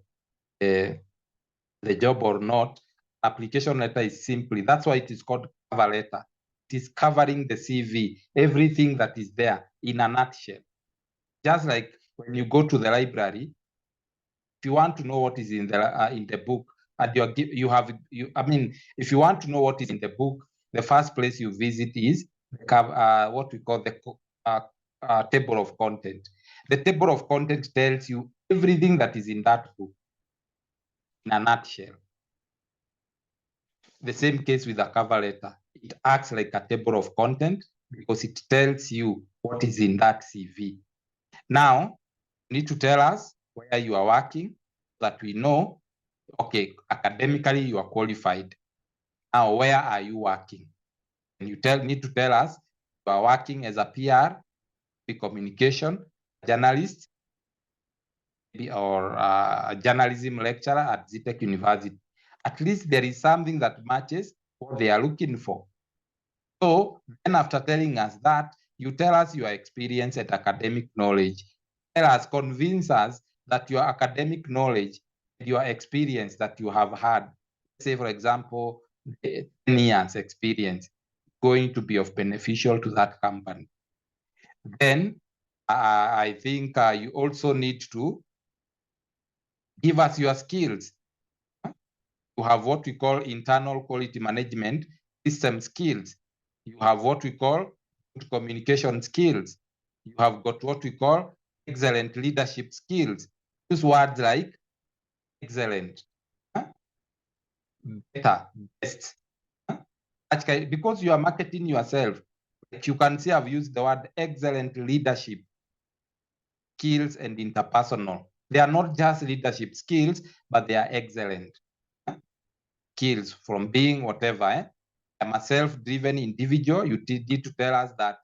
job or not, application letter is simply, that's why it is called cover letter. It is covering the CV, everything that is there in a nutshell. Just like when you go to the library, if you want to know what is in the book, and if you want to know what is in the book, the first place you visit is what we call the table of content. The table of content tells you everything that is in that book in a nutshell. The same case with a cover letter. It acts like a table of content because it tells you what is in that CV. Now, you need to tell us where you are working so that we know, okay, academically you are qualified. Now, where are you working? And you need to tell us you are working as a PR, communication, journalist, or a journalism lecturer at Zetech University. At least there is something that matches what they are looking for. So then after telling us that, you tell us your experience and academic knowledge. Tell us, convince us that your academic knowledge, your experience that you have had, say for example, 10 years experience, going to be of beneficial to that company. Then I think you also need to give us your skills. You have what we call internal quality management system skills. You have what we call communication skills. You have got what we call excellent leadership skills. Use words like excellent, better, best. Because you are marketing yourself, like you can see I've used the word excellent leadership skills and interpersonal. They are not just leadership skills, but they are excellent skills from being whatever. I'm a self-driven individual. You need to tell us that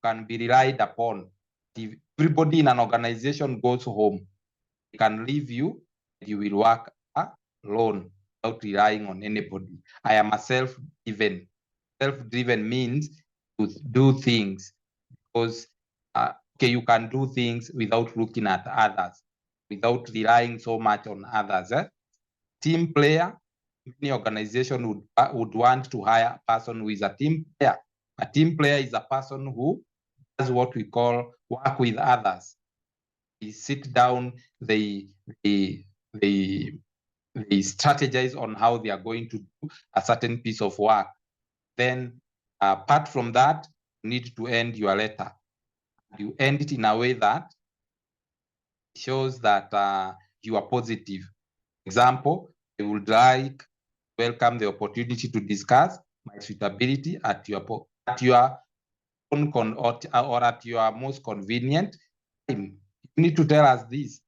can be relied upon. If everybody in an organization goes home, they can leave you, and you will work alone without relying on anybody. I am a self-driven. Self-driven means to do things because okay, you can do things without looking at others, without relying so much on others. Team player, many organization would want to hire a person who is a team player. A team player is a person who does what we call work with others. They sit down, they strategize on how they are going to do a certain piece of work. Then apart from that, you need to end your letter. You end it in a way that shows that you are positive. Example, I would like to welcome the opportunity to discuss my suitability at your own or at your most convenient time. You need to tell us this.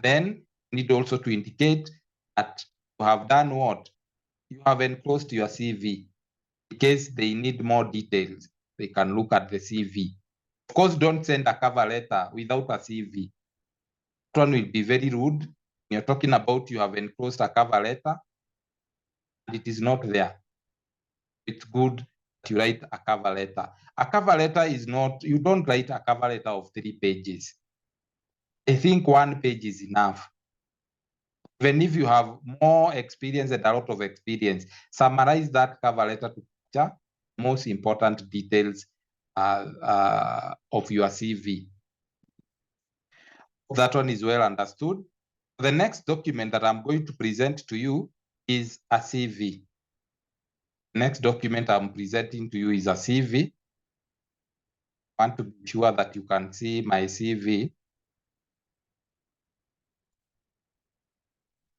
Then you need also to indicate that you have done what? You have enclosed your CV. In case they need more details, they can look at the CV. Of course, don't send a cover letter without a CV. That one will be very rude. You're talking about you have enclosed a cover letter and it is not there. It's good that you write a cover letter. A cover letter is not, you don't write a cover letter of 3 pages. I think 1 page is enough. Even if you have more experience and a lot of experience, summarize that cover letter to capture most important details of your CV. That one is well understood. The next document that I'm going to present to you is a CV. Next document I'm presenting to you is a CV. I want to be sure that you can see my CV.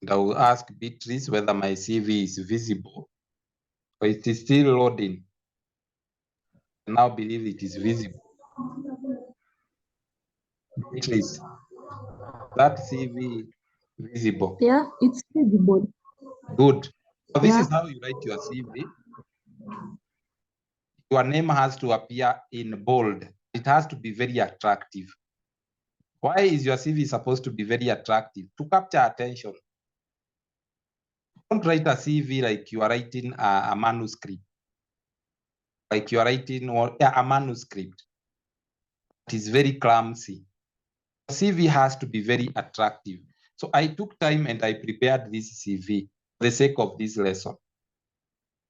And I will ask Beatrice whether my CV is visible. But it is still loading. I now believe it is visible. Beatrice, that CV visible. Yeah, it's visible. Good. So this Yeah. is how you write your CV. Your name has to appear in bold. It has to be very attractive. Why is your CV supposed to be very attractive? To capture attention. Don't write a CV like you are writing a manuscript. Like you are writing a manuscript. It is very clumsy. CV has to be very attractive. So I took time and I prepared this CV for the sake of this lesson.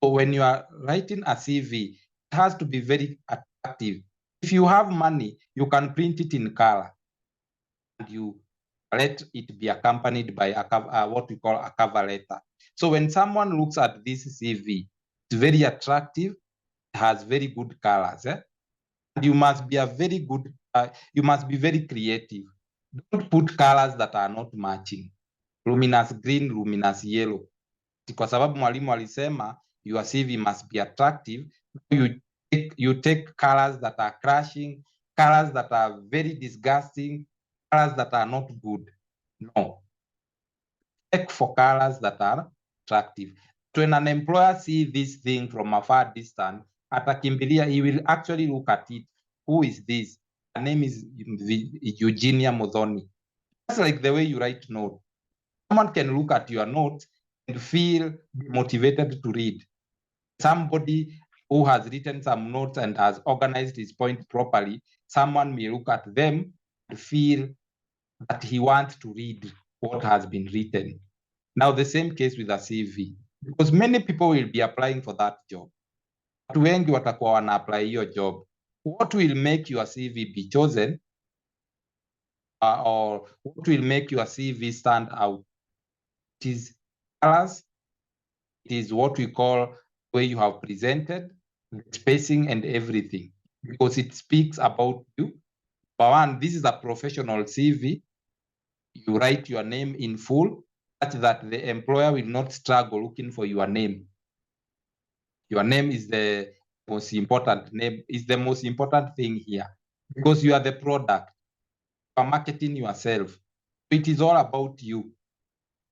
So when you are writing a CV, it has to be very attractive. If you have money, you can print it in color and you let it be accompanied by what we call a cover letter. So when someone looks at this CV, it's very attractive, it has very good colors. And you must be you must be very creative. Don't put colors that are not matching. Luminous green, luminous yellow. Kwa sababu mwalimu alisema your CV must be attractive. You take colors that are crashing, colors that are very disgusting, colors that are not good. No. Check for colors that are attractive. When an employer sees this thing from a far distance, atakimbilia, he will actually look at it. Who is this? Her name is Eugenia Modoni. Just like the way you write notes. Someone can look at your notes and feel motivated to read. Somebody who has written some notes and has organized his point properly, someone may look at them and feel that he wants to read what has been written. Now, the same case with a CV, because many people will be applying for that job. Watu wengi watakuwa wana apply hiyo job. What will make your CV be chosen or what will make your CV stand out? It is colors, it is what we call the way you have presented, the spacing and everything, because it speaks about you. For one, this is a professional CV. You write your name in full, such that the employer will not struggle looking for your name. Your name is the most important name, is the most important thing here, because you are the product. You are marketing yourself. It is all about you.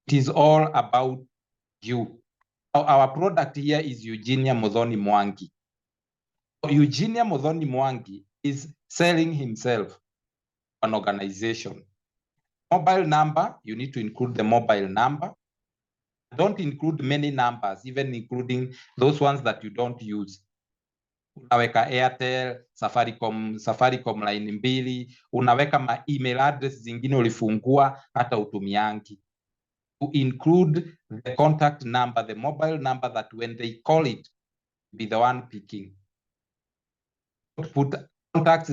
It is all about you. Our product here is Eugenia Modoni Mwangi. Eugenia Modoni Mwangi is selling himself an organization. Mobile number, you need to include the mobile number. Don't include many numbers, even including those ones that you don't use. Unaweka Airtel, Safaricom line mbili, unaweka ma email address zingine ulifungua hata utumiangi. To include the contact number, the mobile number that when they call it, be the one picking. Put contacts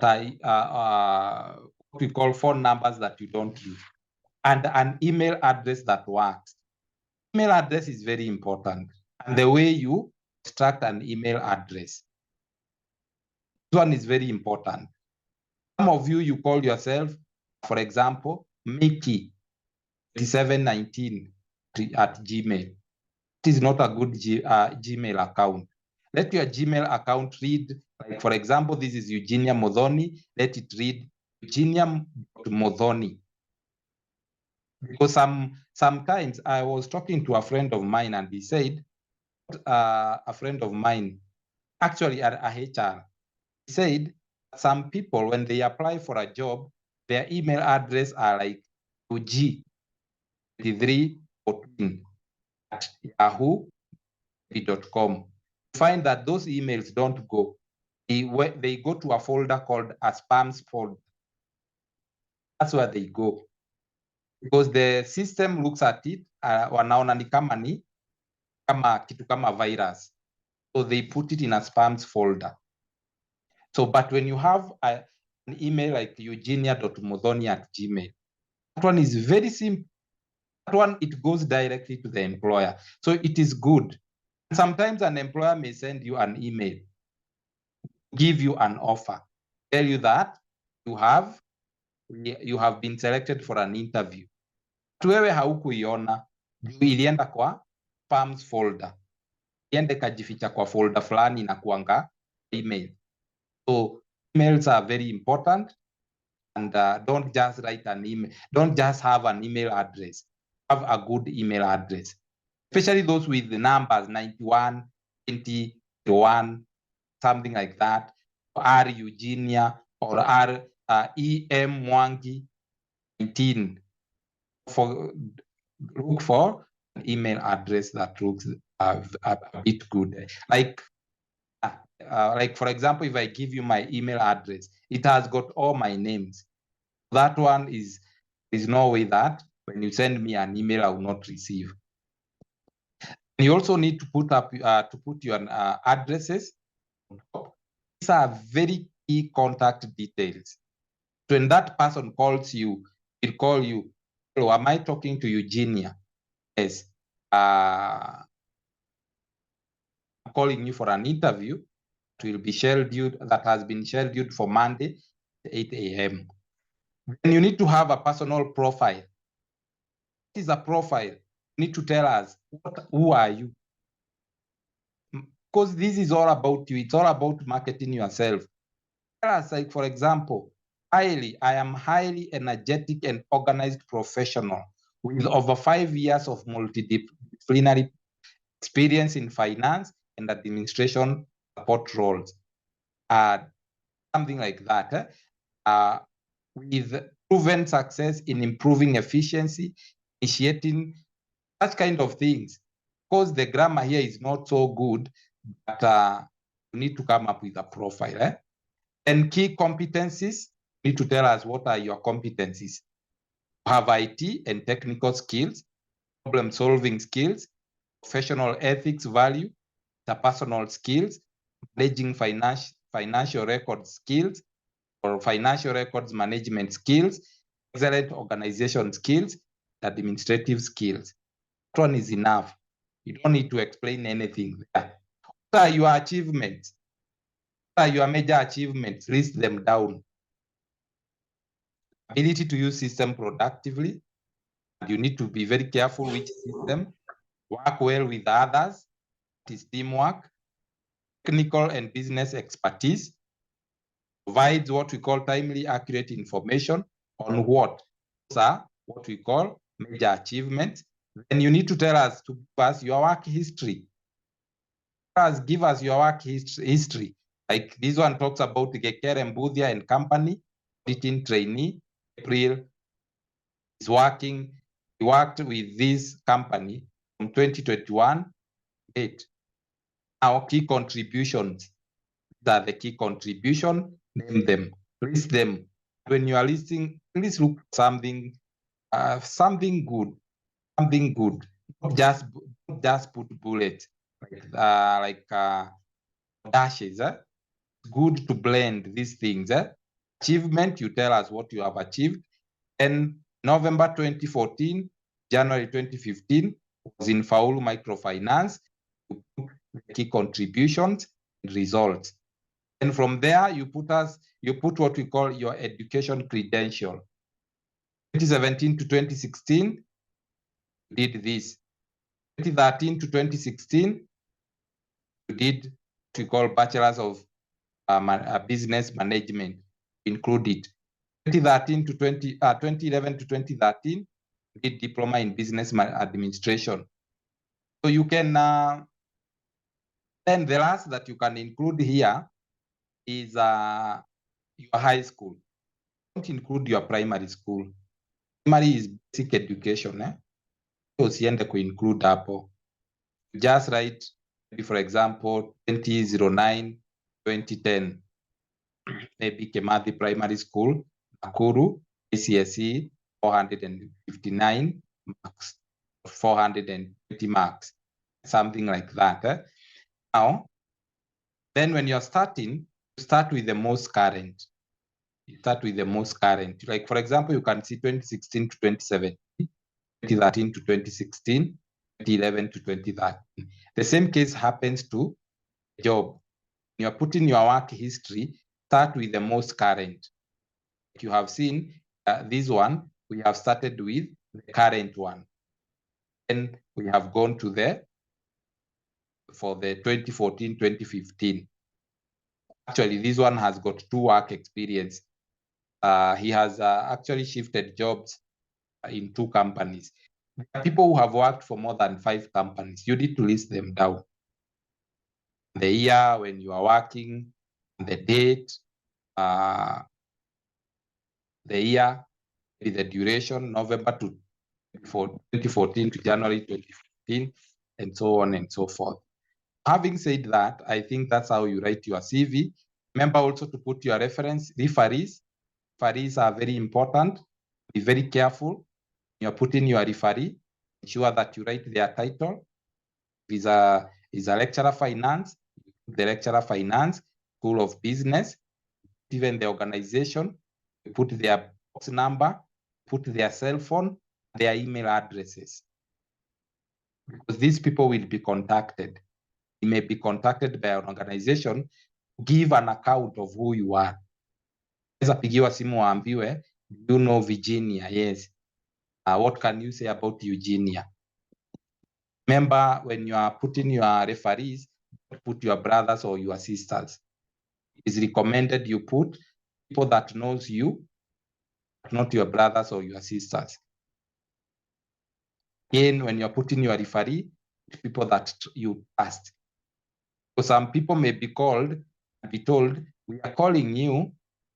that are what we call phone numbers that you don't use, and an email address that works. Email address is very important, and the way you extract an email address. This one is very important. Some of you call yourself, for example, Mickey 3719 at Gmail. It is not a good Gmail account. Let your Gmail account read, like for example, this is Eugenia Modoni. Let it read Eugenia Modoni. Because sometimes I was talking to a friend of mine and he said, a friend of mine, actually a HR, he said, some people, when they apply for a job, their email address are like UG2314 at yahoo.com. Find that those emails don't go. They go to a folder called a spam folder. That's where they go. because the system looks at it, wanaona ni kama kitu kama virus. So they put it in a spams folder. So, but when you have an email like eugenia.muthoni@gmail, that one is very simple. That one, it goes directly to the employer. So it is good. Sometimes an employer may send you an email, give you an offer, tell you that you have been selected for an interview. Wewe haukuiona, ilienda kwa spams folder, iende kajificha kwa folder fulani na kuanga email. So emails are very important, and don't just write an email. Don't just have an email address. Have a good email address, especially those with the numbers 91, 20, 1, something like that, or R Eugenia or R EM Mwangi 19. Look for an email address that looks a bit good. Like for example, if I give you my email address, it has got all my names. That one is no way that when you send me an email, I will not receive. And you also need to put your addresses on top. These are very key contact details. So when that person calls you, he'll call you, hello, am I talking to Eugenia? Yes. I'm calling you for an interview. It will be scheduled, that has been scheduled for Monday, 8 a.m. Then you need to have a personal profile. What is a profile? You need to tell us, who are you? Because this is all about you. It's all about marketing yourself. Tell us, like, for example, I am highly energetic and organized professional with over 5 years of multidisciplinary experience in finance and administration support roles. Something like that. With proven success in improving efficiency, initiating such kind of things. Because the grammar here is not so good, but you need to come up with a profile. And key competencies, you need to tell us what are your competencies. You have IT and technical skills, problem-solving skills, professional ethics value, interpersonal skills, managing financial record skills, or financial records management skills, excellent organization skills, administrative skills. That one is enough. You don't need to explain anything there. What are your achievements? What are your major achievements? List them down. Ability to use system productively. You need to be very careful which system. Work well with others. It is teamwork. Technical and business expertise. Provides what we call timely, accurate information on what? Those are what we call major achievements. Then you need to tell us your work history. Give us your work history. Like this one talks about Gekere Mbuthia and Company, auditing trainee, April, is working. He worked with this company from 2021. Our key contributions. These are the key contributions. Name them, list them. When you are listing, please look for something good, Not just put bullets like dashes. Good to blend these things. Achievement, you tell us what you have achieved. And November 2014, January 2015 was in Faulu Microfinance. You put the key contributions and results. And from there, you put what we call your education credential. 2017 to 2016, you did this. 2013 to 2016, you did what we call Bachelor's of Business Management, included. 2011 to 2013, you did Diploma in Business Administration. So you can, then the last that you can include here is your high school. Don't include your primary school. Primary is basic education. So usiende include hapo. Just write, maybe for example, 2009, 2010. Maybe Kimathi Primary School, Nakuru, ACSE, 459 marks, 420 marks, something like that. Now, then when you're starting, you start with the most current. You start with the most current. Like, for example, you can see 2016 to 2017, 2013 to 2016, 2011 to 2013. The same case happens to job. You're putting your work history, start with the most current. Like you have seen this one, we have started with the current one. Then we have gone to for the 2014, 2015. Actually, this one has got 2 work experience. He has actually shifted jobs in 2 companies. There are people who have worked for more than 5 companies. You need to list them down. The year when you are working, the date, the year, the duration, November to 2014 to January 2015, and so on and so forth. Having said that, I think that's how you write your CV. Remember also to put your referees. Referees are very important. Be very careful. You're putting your referee. Ensure that you write their title. If is a lecturer finance, the lecturer finance, School of Business, even the organization, you put their box number, put their cell phone, their email addresses. Because these people will be contacted. You may be contacted by an organization, give an account of who you are. Pigiwa simu waambiwe, you know Virginia, yes. What can you say about Eugenia? Remember, when you are putting your referees, put your brothers or your sisters. It is recommended you put people that knows you, not your brothers or your sisters. Again, when you're putting your referee, people that you trust. So some people may be called and be told, we are calling you,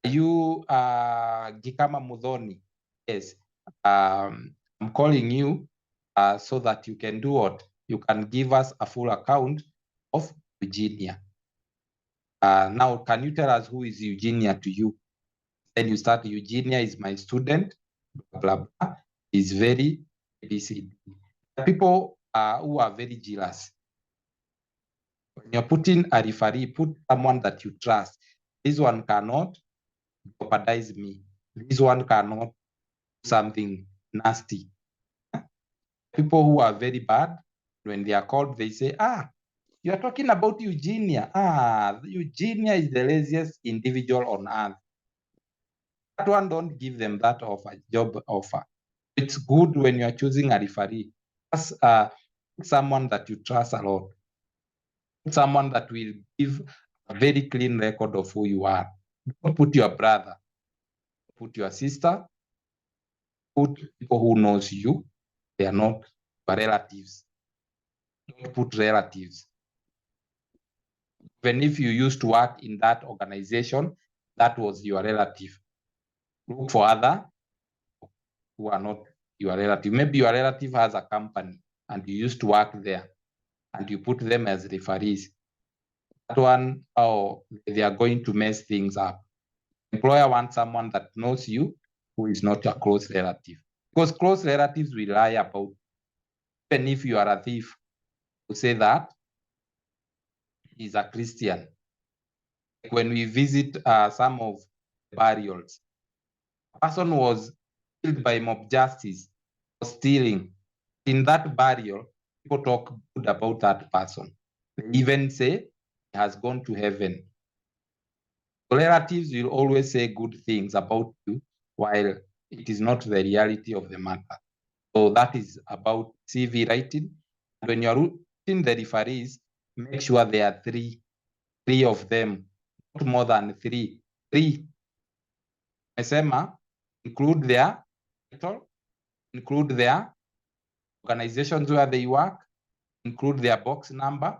Gikama Mudhoni. Yes, I'm calling you so that you can do what? You can give us a full account of Eugenia. Now, can you tell us who is Eugenia to you? Then you start, Eugenia is my student, blah, blah, blah. Is very busy. People who are very jealous. When you're putting a referee, put someone that you trust. This one cannot jeopardize me. This one cannot do something nasty. People who are very bad, when they are called, they say, you are talking about Eugenia. Eugenia is the laziest individual on earth. That one, don't give them that offer, job offer. It's good when you are choosing a referee. As someone that you trust a lot. Someone that will give a very clean record of who you are. Don't put your brother, put your sister, put people who knows you. They are not relatives. Don't put relatives. Even if you used to work in that organization, that was your relative. Look for other who are not your relative. Maybe your relative has a company and you used to work there and you put them as referees. That one, they are going to mess things up. Employer wants someone that knows you, who is not a close relative. Because close relatives will lie about, even if you are a thief, to say that he's a Christian. When we visit some of the burials, a person was killed by mob justice for stealing. In that burial, people talk good about that person. They even say he has gone to heaven. Relatives will always say good things about you, while it is not the reality of the matter. So that is about CV writing. When you're writing the referees, make sure there are three of them, not more than three. Mesema, include their title, include their organizations where they work, include their box number,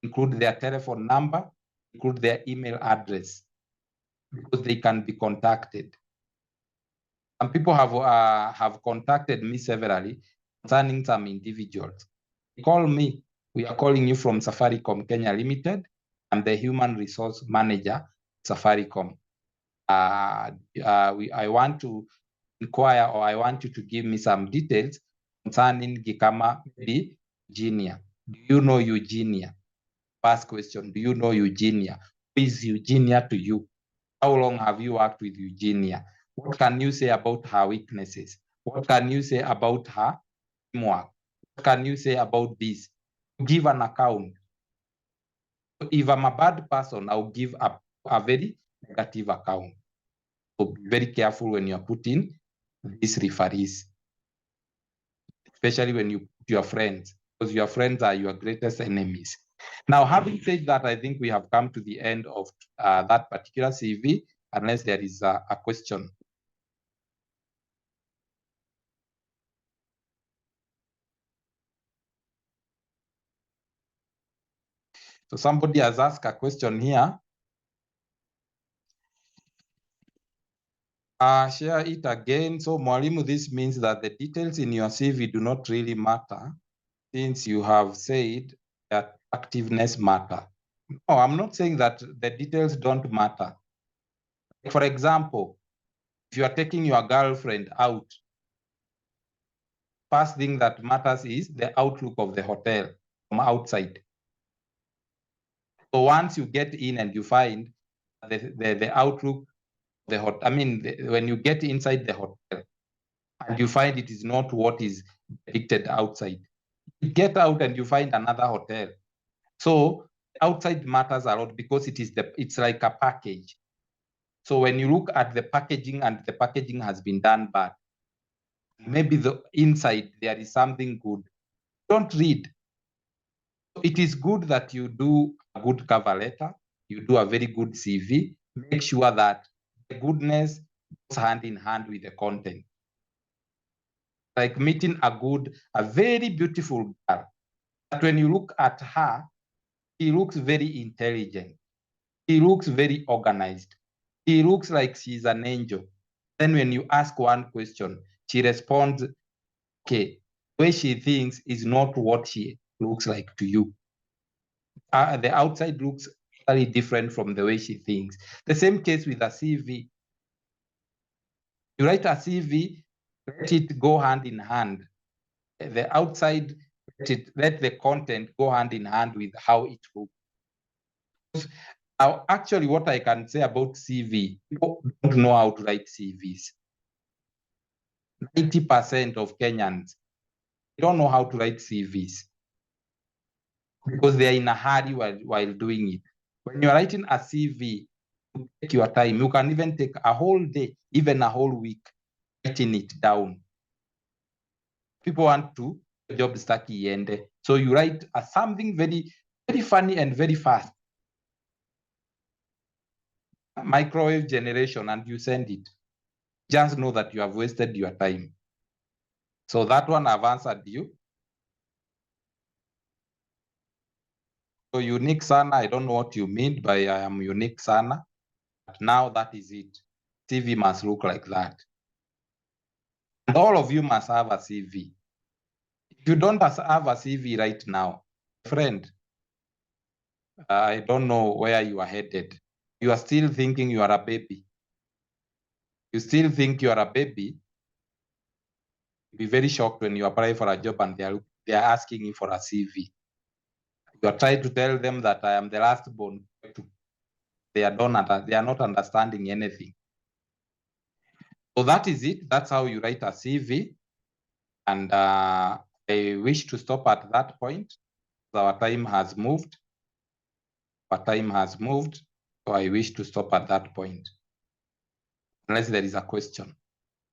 include their telephone number, include their email address, because they can be contacted. Some people have contacted me severally concerning some individuals. They call me. We are calling you from Safaricom Kenya Limited. I'm the human resource manager, Safaricom. I want to inquire, or I want you to give me some details concerning Gikama, maybe Eugenia. Do you know Eugenia? First question, do you know Eugenia? Who is Eugenia to you? How long have you worked with Eugenia? What can you say about her weaknesses? What can you say about her teamwork? What can you say about this? Give an account. If I'm a bad person, I'll give a very negative account. So be very careful when you're putting these referees, especially when you put your friends, because your friends are your greatest enemies. Now, having said that, I think we have come to the end of that particular CV, unless there is a question. So somebody has asked a question here. Share it again. So Mwalimu, this means that the details in your CV do not really matter, since you have said that activeness matter. No, I'm not saying that the details don't matter. For example, if you are taking your girlfriend out, first thing that matters is the outlook of the hotel from outside. So once you get in and you find the outlook, when you get inside the hotel and you find it is not what is depicted outside, you get out and you find another hotel. So outside matters a lot because it's like a package. So when you look at the packaging and the packaging has been done bad, maybe the inside there is something good. Don't read. It is good that you do a good cover letter, you do a very good CV, make sure that the goodness goes hand in hand with the content. Like meeting a very beautiful girl. But when you look at her, she looks very intelligent. She looks very organized. She looks like she's an angel. Then when you ask one question, she responds, okay, the way she thinks is not what she looks like to you. The outside looks very different from the way she thinks. The same case with a CV. You write a CV, let it go hand in hand. The outside, let the content go hand in hand with how it looks. Now, actually, what I can say about CV, people don't know how to write CVs. 90% of Kenyans don't know how to write CVs because they are in a hurry while doing it. When you're writing a CV, you take your time. You can even take a whole day, even a whole week, writing it down. People want to job staki iende. So you write something very, very funny and very fast. Microwave generation, and you send it. Just know that you have wasted your time. So that one I've answered you. So unique sana, I don't know what you mean by I am unique sana. But now that is it. CV must look like that. And all of you must have a CV. If you don't have a CV right now, friend, I don't know where you are headed. You are still thinking you are a baby. You still think you are a baby. You'll be very shocked when you apply for a job and they are asking you for a CV. You are trying to tell them that I am the last born. They are not understanding anything. So that is it. That's how you write a CV. And I wish to stop at that point. Our time has moved. Our time has moved. So I wish to stop at that point. Unless there is a question.